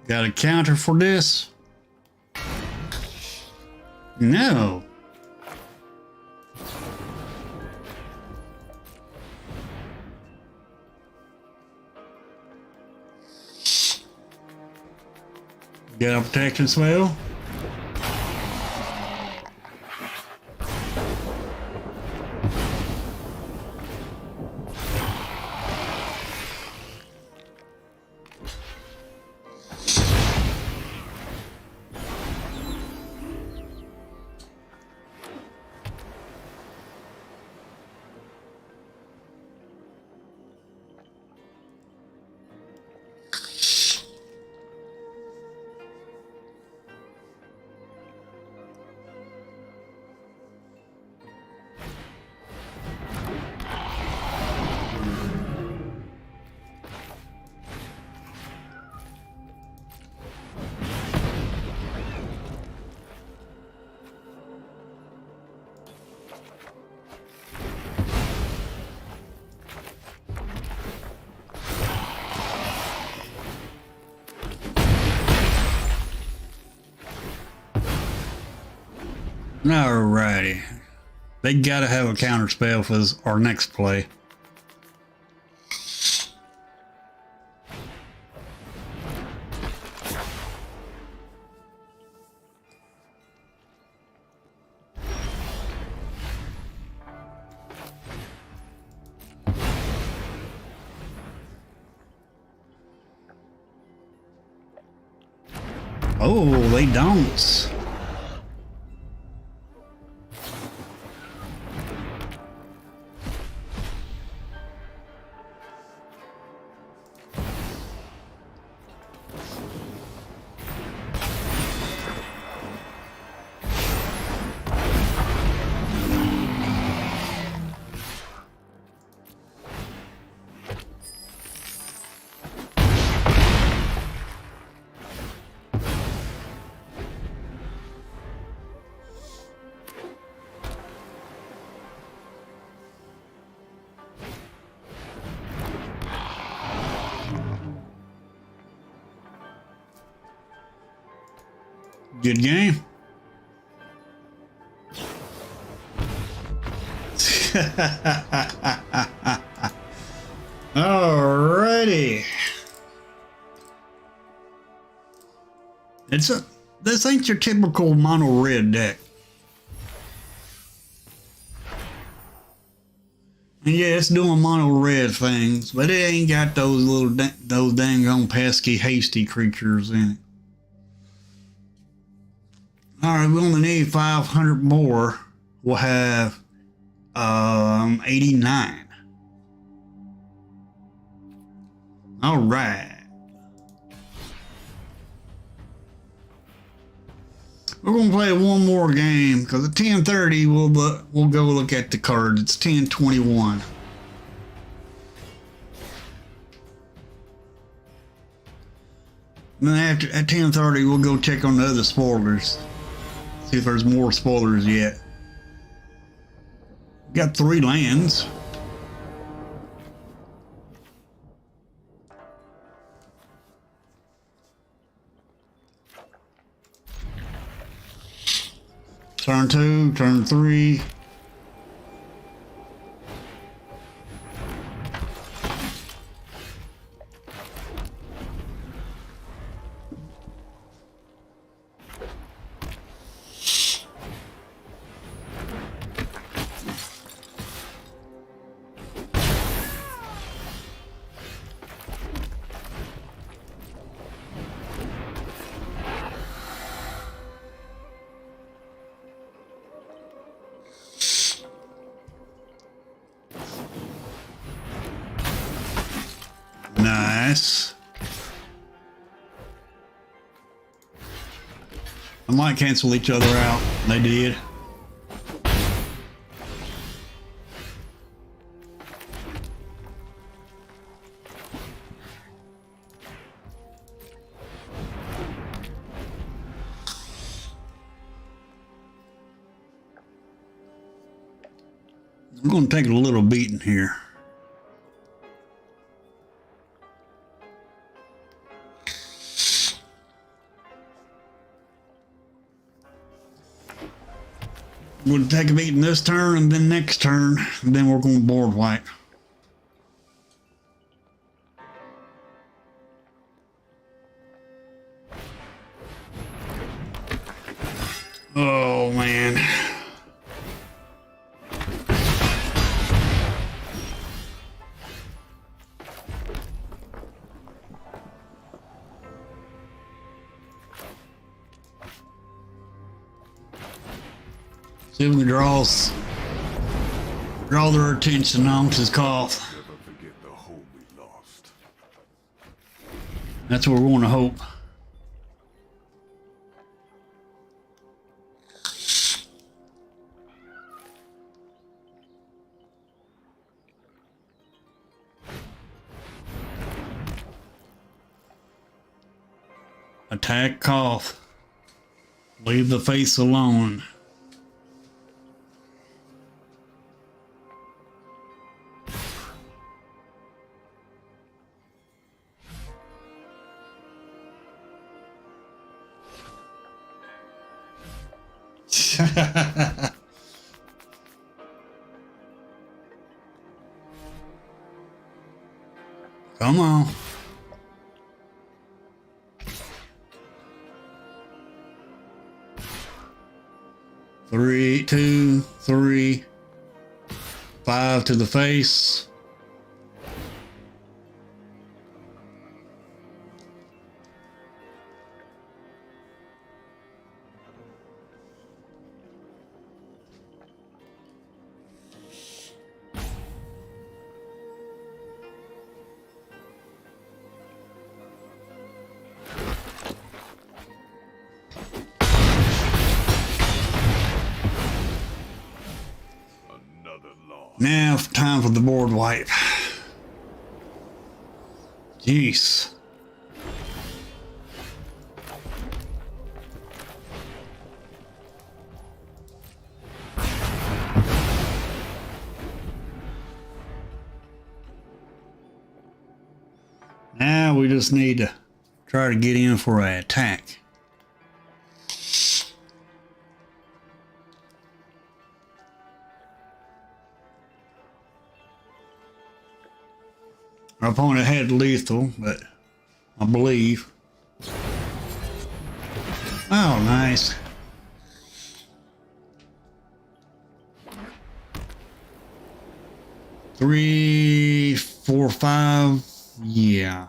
Got a counter for this? No. Got a protection spell. Alrighty. They gotta have a counter spell for our next play. Oh, they don't. Good game. Alrighty. This ain't your typical mono red deck. And yeah, it's doing mono red things, but it ain't got those those dang on pesky hasty creatures in it. Alright, we only need 500 more. We'll have 89. Alright. We're gonna play one more game because at 10:30 we'll go look at the cards. It's 10:21. And then at 10:30 we'll go check on the other spoilers. See if there's more spoilers yet. Got 3 lands. Turn 2, turn 3. Nice. I might cancel each other out. They did. I'm going to take a little beating here. We'll take a beating this turn and then next turn, and then we're going to board wipe. See if we can draw their attention onto his cough. Never forget the home we lost. That's what we're going to hope. Attack cough. Leave the face alone. Come on. Three, 2, 3, 5 to the face. Now, time for the board wipe. Jeez. Now we just need to try to get in for an attack. Our opponent had lethal, but I believe. Oh, nice. Three, 4, 5. Yeah.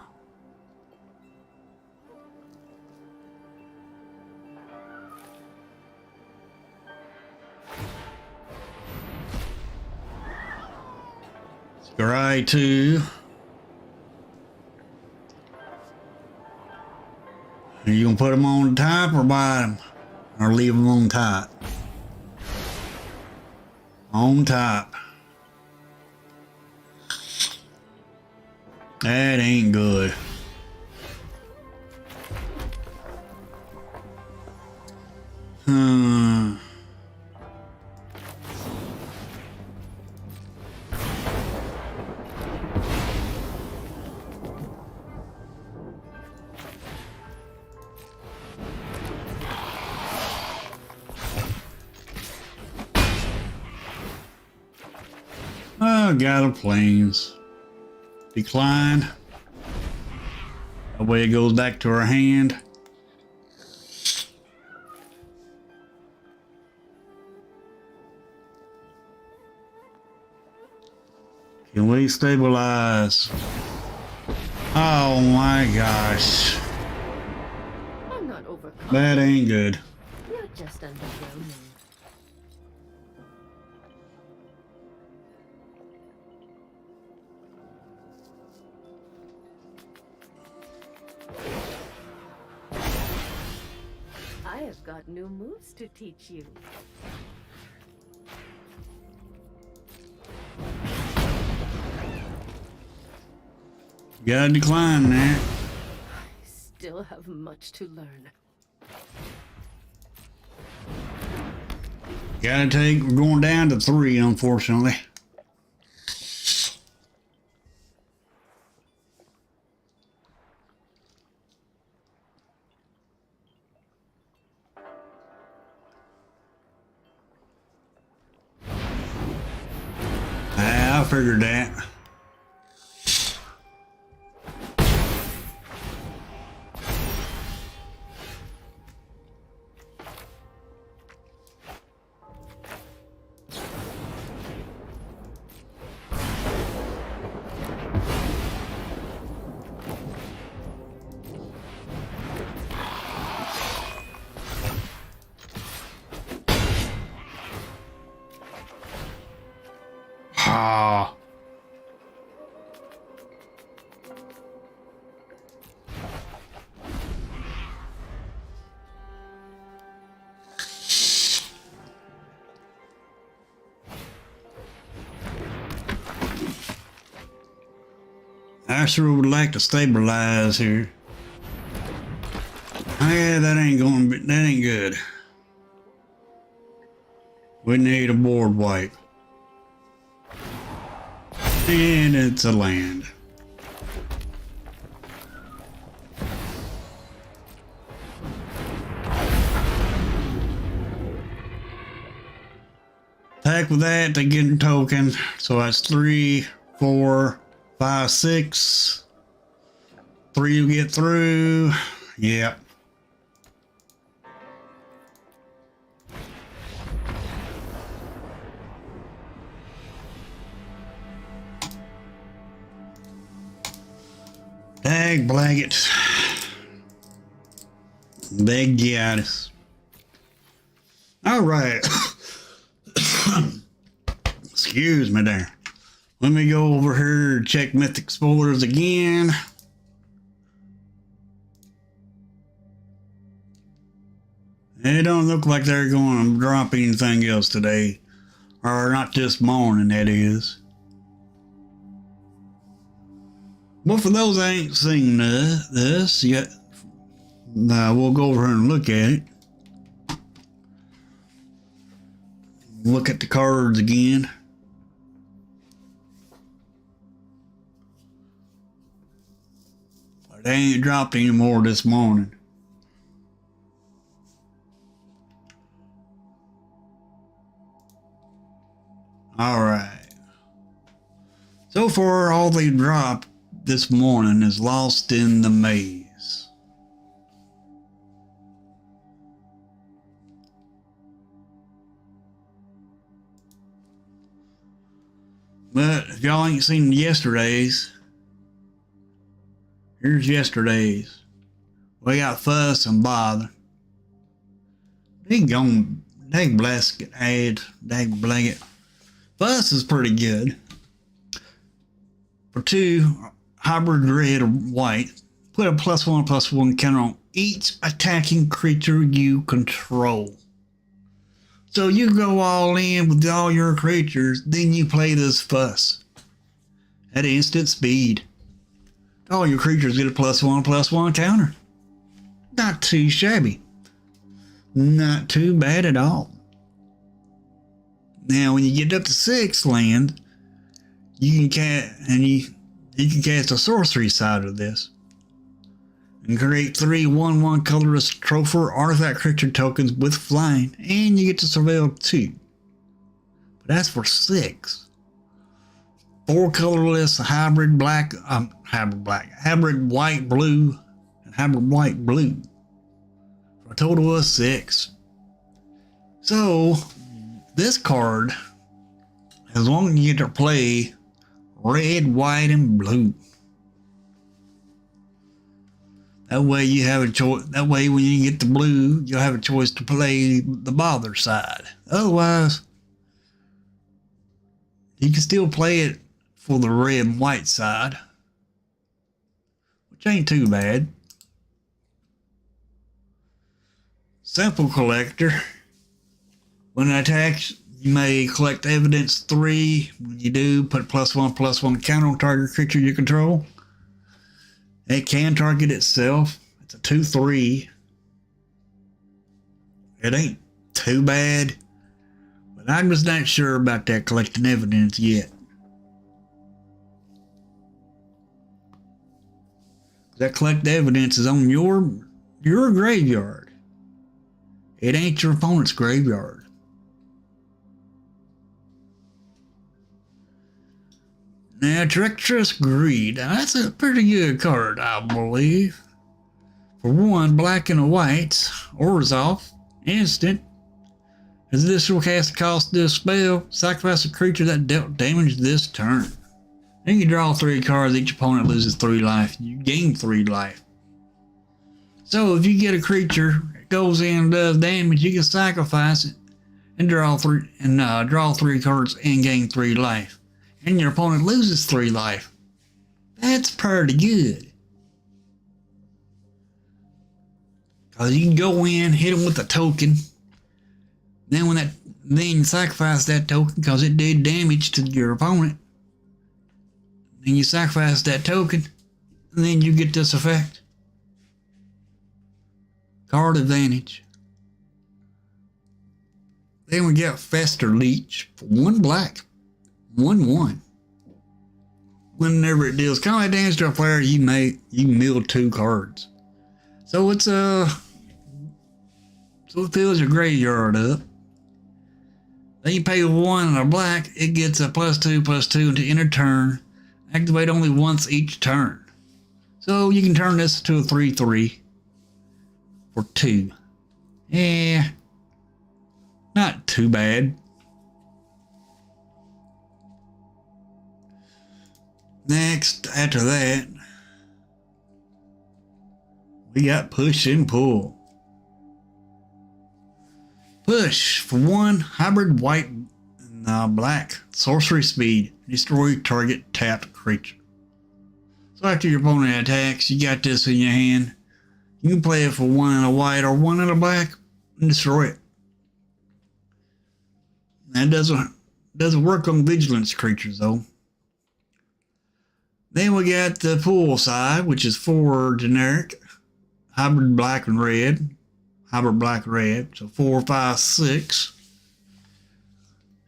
Scry 2. Are you gonna put them on the top or bottom? Or leave them on top? On top. That ain't good. Oh, got a planes. Decline. That way it goes back to our hand. Can we stabilize? Oh my gosh. I'm not overcome. That ain't good. You're just underwhelming. I have got new moves to teach you. Gotta decline that. I still have much to learn. Gotta take, we're going down to 3, unfortunately. I figured that. Ah. I sure would like to stabilize here. Yeah, that ain't good. We need a board wipe. And it's a land. Attack with that to get a token. So that's 3, 4, 5, 6. 3 you get through. Yep. Dag blanket. Big Giannis. All right. Excuse me there. Let me go over here and check Mythic Spoilers again. It don't look like they're going to drop anything else today. Or not this morning, that is. Well, for those that ain't seen this yet, we'll go over here and look at it. Look at the cards again. But they ain't dropped any more this morning. Alright. So far, all they dropped this morning is Lost in the Maze. But if y'all ain't seen yesterday's, here's yesterday's. We got Fuss and Bother. They gone, dag bless it, dag blanket. Fuss is pretty good. For 2 hybrid red or white, put a +1/+1 counter on each attacking creature you control. So you go all in with all your creatures, then you play this Fuss at instant speed. All your creatures get a +1/+1 counter. Not too shabby. Not too bad at all. Now when you get up to 6 land, you can cast a sorcery side of this and create 3 1/1 colorless trophy artifact creature tokens with flying, and you get to surveil 2. But that's for 6. 4 colorless hybrid white blue, and hybrid white blue for a total of 6. So this card, as long as you get to play red, white, and blue. That way you have a choice. That way when you get the blue, you'll have a choice to play the Bother side. Otherwise, you can still play it for the red and white side, which ain't too bad. Simple Collector. When it attacks, you may collect evidence 3. When you do, put +1/+1 counter on target creature you control. It can target itself. It's a 2/3. It ain't too bad, but I'm just not sure about that collecting evidence yet. That collect evidence is on your graveyard. It ain't your opponent's graveyard. Now, Treacherous Greed. Now, that's a pretty good card, I believe. For 1, black and a white, Orzhov, instant. As this will cast the cost of this spell, sacrifice a creature that dealt damage this turn. Then you draw 3 cards, each opponent loses 3 life. You gain 3 life. So if you get a creature that goes in and does damage, you can sacrifice it and draw 3 cards and gain 3 life. and your opponent loses 3 life. That's pretty good. Cause you can go in, hit them with a token. Then you sacrifice that token because it did damage to your opponent. Then you sacrifice that token, and then you get this effect. Card advantage. Then we got Fester Leech for 1 black, 1/1. Whenever it deals combat damage to a player, you mill 2 cards. So it fills your graveyard up. Then you pay 1 and a black, it gets a +2/+2 into end of turn. Activate only once each turn. So you can turn this to a 3/3 for 2. Yeah, not too bad. Next, after that, we got Push and Pull. Push for 1 hybrid white and black sorcery speed. Destroy target tapped creature. So after your opponent attacks, you got this in your hand. You can play it for 1 and a white or 1 and a black and destroy it. That doesn't work on vigilance creatures though. Then we got the pool side, which is 4 generic hybrid black and red. Hybrid black red, so 4, 5, 6.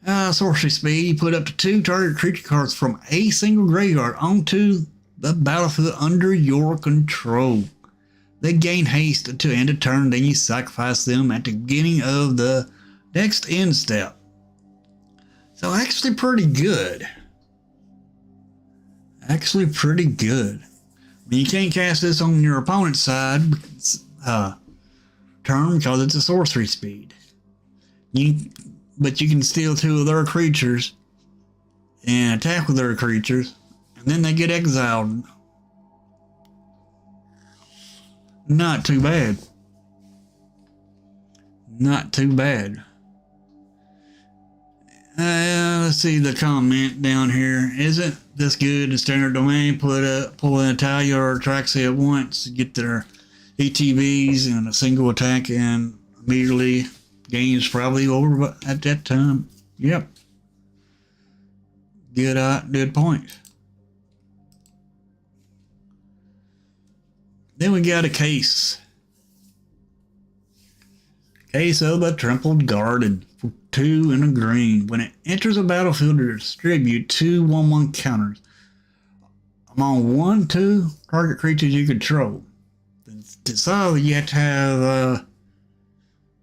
Sorcery speed, you put up to 2 target creature cards from a single graveyard onto the battlefield under your control. They gain haste until end of turn, then you sacrifice them at the beginning of the next end step. So actually pretty good. Actually pretty good. You can't cast this on your opponent's side turn because it's a sorcery speed. But you can steal 2 of their creatures and attack with their creatures, and then they get exiled. Not too bad. Not too bad. Let's see the comment down here. Isn't this good in standard domain? Pull in Italia or Atraxia at once, get their ETBs and a single attack, and immediately game's probably over at that time. Yep. Good point. Then we got a case. Case of the Trampled Garden for 2 and a green. When it enters a battlefield, to distribute 2 1/1 counters among 1, 2 target creatures you control. To solve it, you have to have a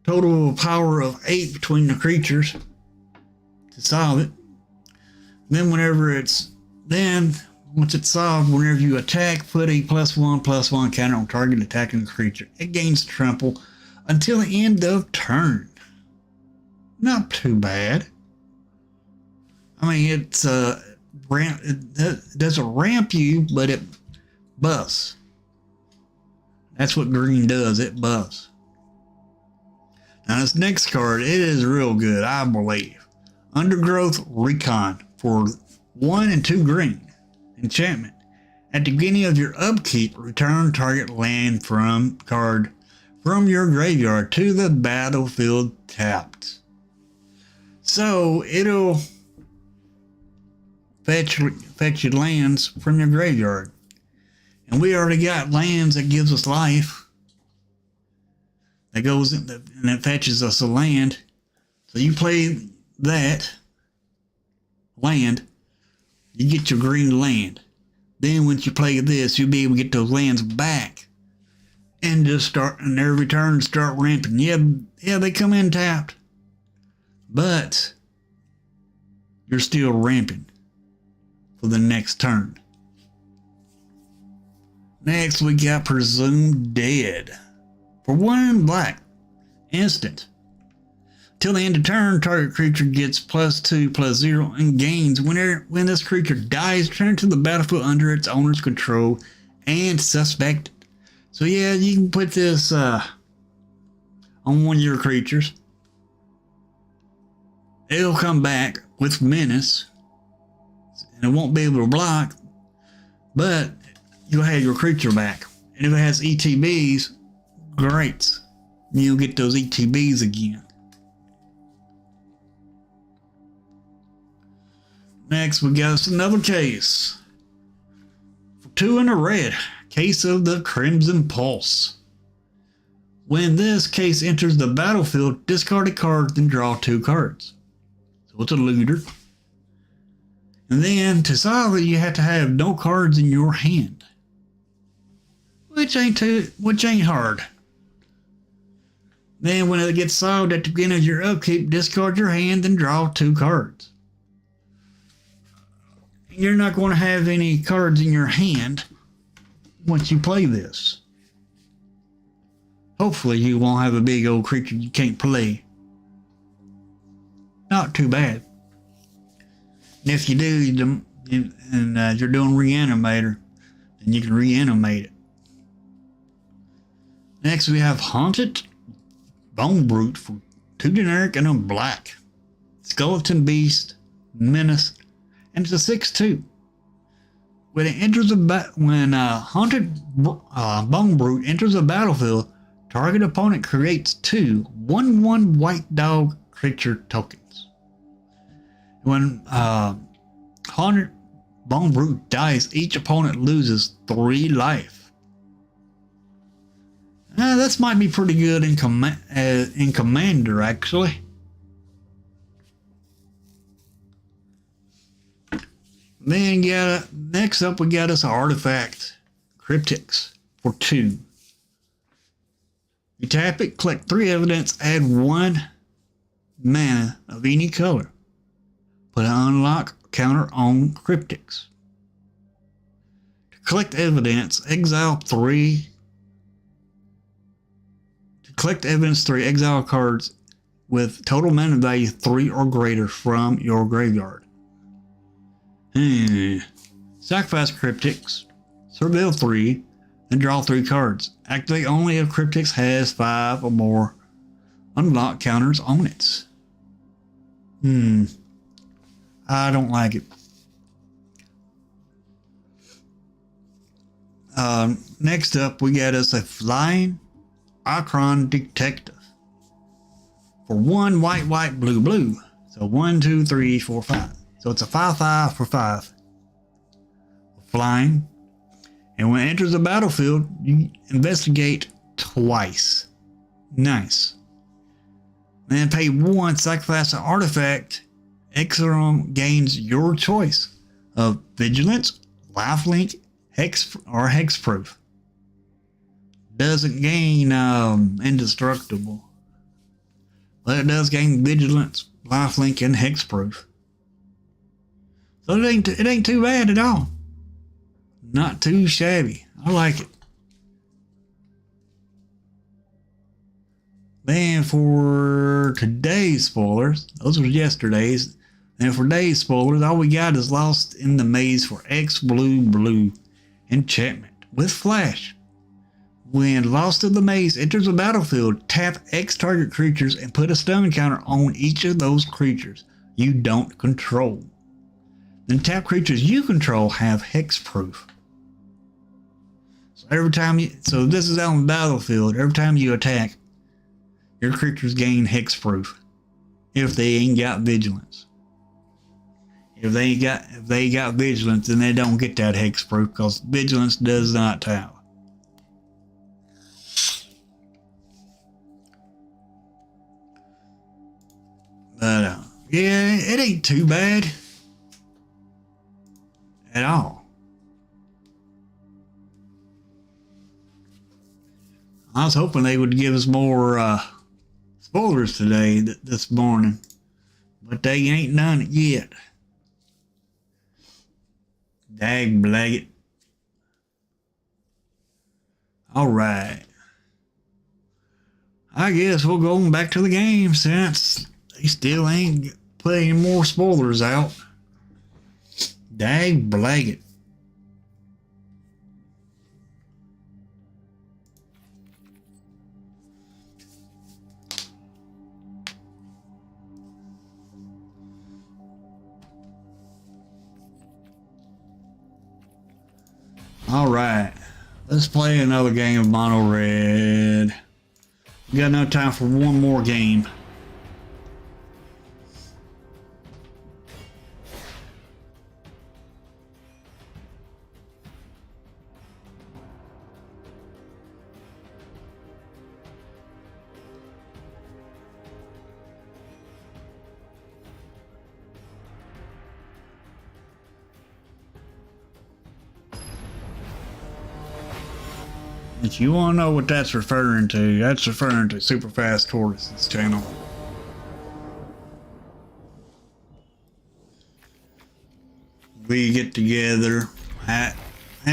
total power of 8 between the creatures to solve it. Then once it's solved, whenever you attack, put a +1/+1 counter on target attacking creature. It gains trample until the end of turn. Not too bad. I mean, it doesn't ramp you, but it buffs. That's what green does, it buffs. Now this next card, it is real good, I believe. Undergrowth Recon for 1 and 2 green. Enchantment. At the beginning of your upkeep, return target land card from your graveyard to the battlefield tapped. So it'll fetch your lands from your graveyard. And we already got lands that gives us life. That goes in and it fetches us a land. So you play that land, you get your green land. Then once you play this, you'll be able to get those lands back. And and every turn start ramping. Yeah, they come in tapped. But you're still ramping for the next turn. Next, we got Presumed Dead. For 1 black. Instant. Till the end of turn, target creature gets +2/+0 and gains. When this creature dies, turn to the battlefield under its owner's control and suspect. So yeah, you can put this on one of your creatures. It'll come back with menace. and it won't be able to block, but you'll have your creature back. And if it has ETBs, great. You'll get those ETBs again. Next, we got us another case. For 2 in a red, case of the Crimson Pulse. When this case enters the battlefield, discard a card, then draw 2 cards. So it's a looter. And then to solve it, you have to have no cards in your hand, which ain't hard. Then when it gets solved at the beginning of your upkeep, discard your hand and draw 2 cards. You're not going to have any cards in your hand once you play this. Hopefully you won't have a big old creature you can't play. Not too bad. And if you do, and you're doing Reanimator, then you can reanimate it. Next we have Haunted Bone Brute for 2 generic and a black. Skeleton Beast, Menace, and it's a 6/2. When it enters Haunted Bone Brute enters the battlefield, target opponent creates 2 1/1 white dog creature tokens. When Haunted Bone Brute dies, each opponent loses 3 life. This might be pretty good in Commander, actually. Then next up we got us an artifact, Cryptics, for 2. You tap it, collect 3 evidence, add 1 mana of any color. Put an unlock counter on Cryptics. To collect evidence, exile 3. To collect evidence 3, exile cards with total mana value 3 or greater from your graveyard. Sacrifice Cryptics, surveil 3, and draw 3 cards. Activate only if Cryptics has 5 or more unlock counters on it. I don't like it. Next up, we got us a Flying Akron Detective for 1 white, blue. So 1, 2, 3, 4, 5. So it's a 5/5 for 5. Flying. And when it enters the battlefield, you investigate twice. Nice. Then pay 1, sacrifice an artifact. Exarchum gains your choice of Vigilance, Lifelink, Hex, or Hexproof. Doesn't gain Indestructible. But it does gain Vigilance, Lifelink, and Hexproof. So it ain't too bad at all. Not too shabby. I like it. Then for today's spoilers, those were yesterday's. And for today's spoilers, all we got is Lost in the Maze for X blue enchantment with Flash. When Lost in the Maze enters the battlefield, tap X target creatures and put a stun counter on each of those creatures you don't control. Then tap creatures you control have hexproof. So this is out on the battlefield. Every time you attack, your creatures gain hexproof. If they ain't got vigilance. If they got vigilance, then they don't get that hexproof because vigilance does not tap. But yeah, it ain't too bad at all. I was hoping they would give us more spoilers today, this morning, but they ain't done it yet. Dag blaggit. Alright. I guess we'll go back to the game since they still ain't put any more spoilers out. Dag blaggit. Alright. Let's play another game of Mono Red. We got enough time for one more game. If you want to know what that's referring to, that's referring to Super Fast Tortoise's channel. We get together, have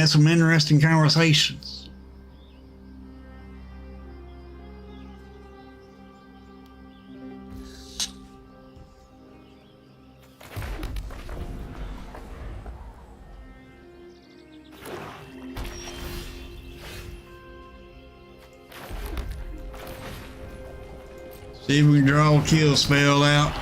some interesting conversations. See if we can draw a kill spell out.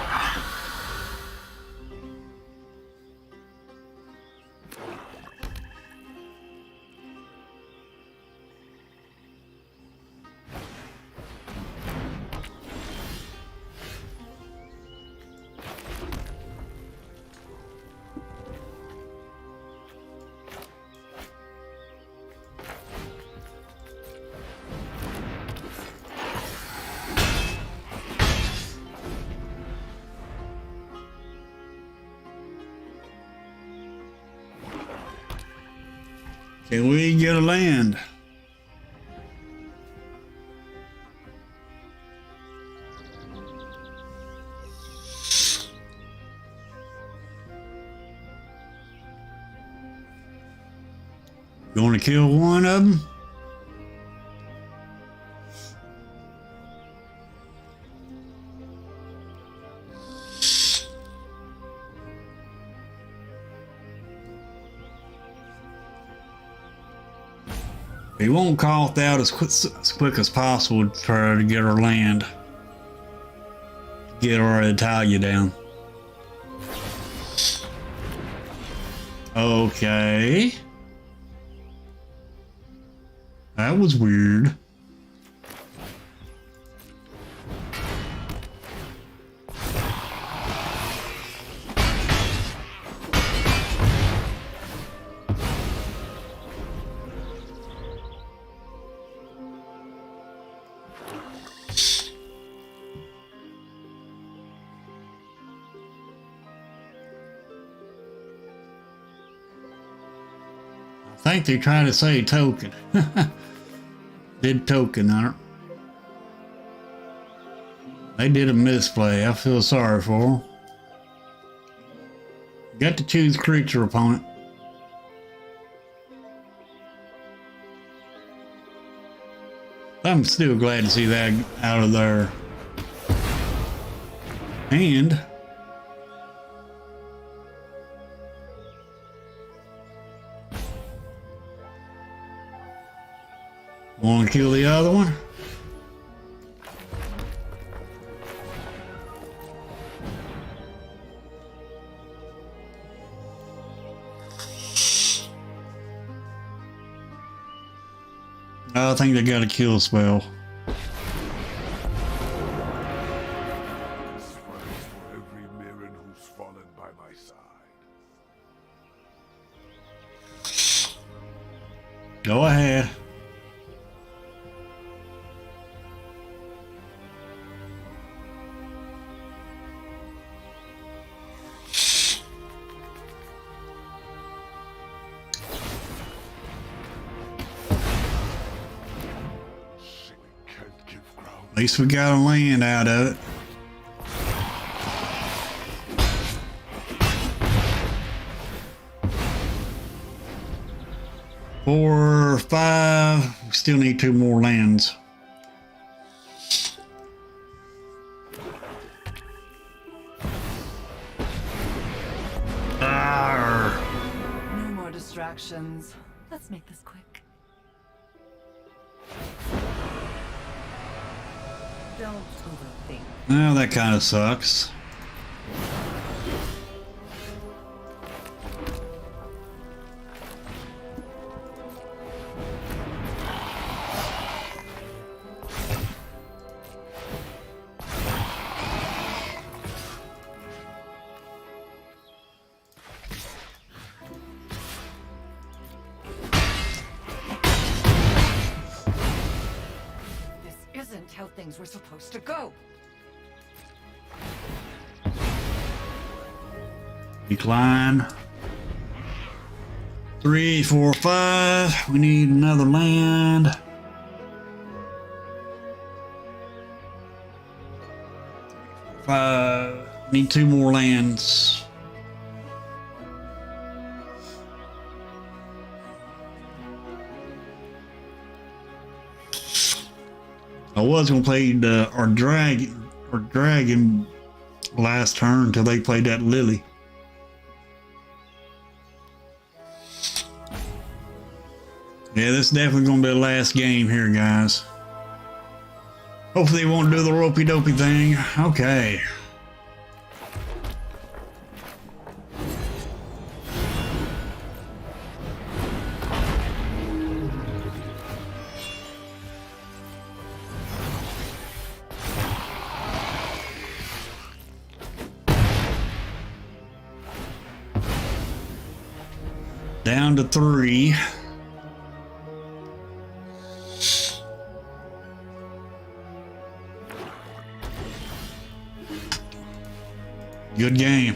Can we get a land? You want to kill one of them? We won't call it out as quick as possible to try to get our land. Get our Italia down. Okay. That was weird. I think they're trying to say token. Did token on it. They did a misplay. I feel sorry for them. Got to choose creature opponent. I'm still glad to see that out of there. And want to kill the other one? I think they got a kill spell. This fight is for every Mirren who's fallen by my side. Go ahead. At least we got a land out of it. Four or five. We still need 2 more lands. Arr. No more distractions. Let's make this quick. Don't overthink. Well, that kind of sucks. things were supposed to go. Decline. 3, 4, 5. We need another land. 5. Need 2 more lands. I was gonna play our dragon last turn until they played that Lily. Yeah, this is definitely gonna be the last game here, guys. Hopefully they won't do the ropey dopey thing. Okay. Down to 3. Good game.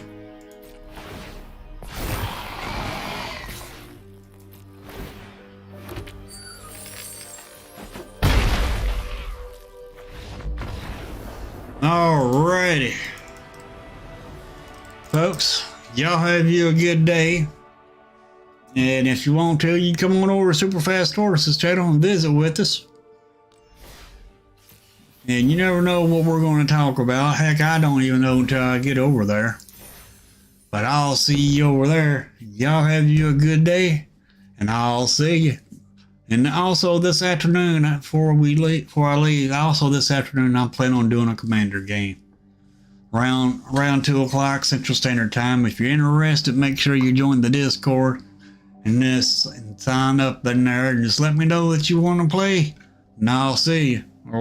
Alrighty. Folks, y'all have you a good day. And if you want to, you come on over to Super Fast Tortoise's channel and visit with us. And you never know what we're going to talk about. Heck, I don't even know until I get over there. But I'll see you over there. Y'all have you a good day. And I'll see you. And also this afternoon, before I leave, also this afternoon, I'm planning on doing a Commander game. Around 2 o'clock Central Standard Time. If you're interested, make sure you join the Discord. And sign up in there and just let me know that you want to play. And I'll see you later.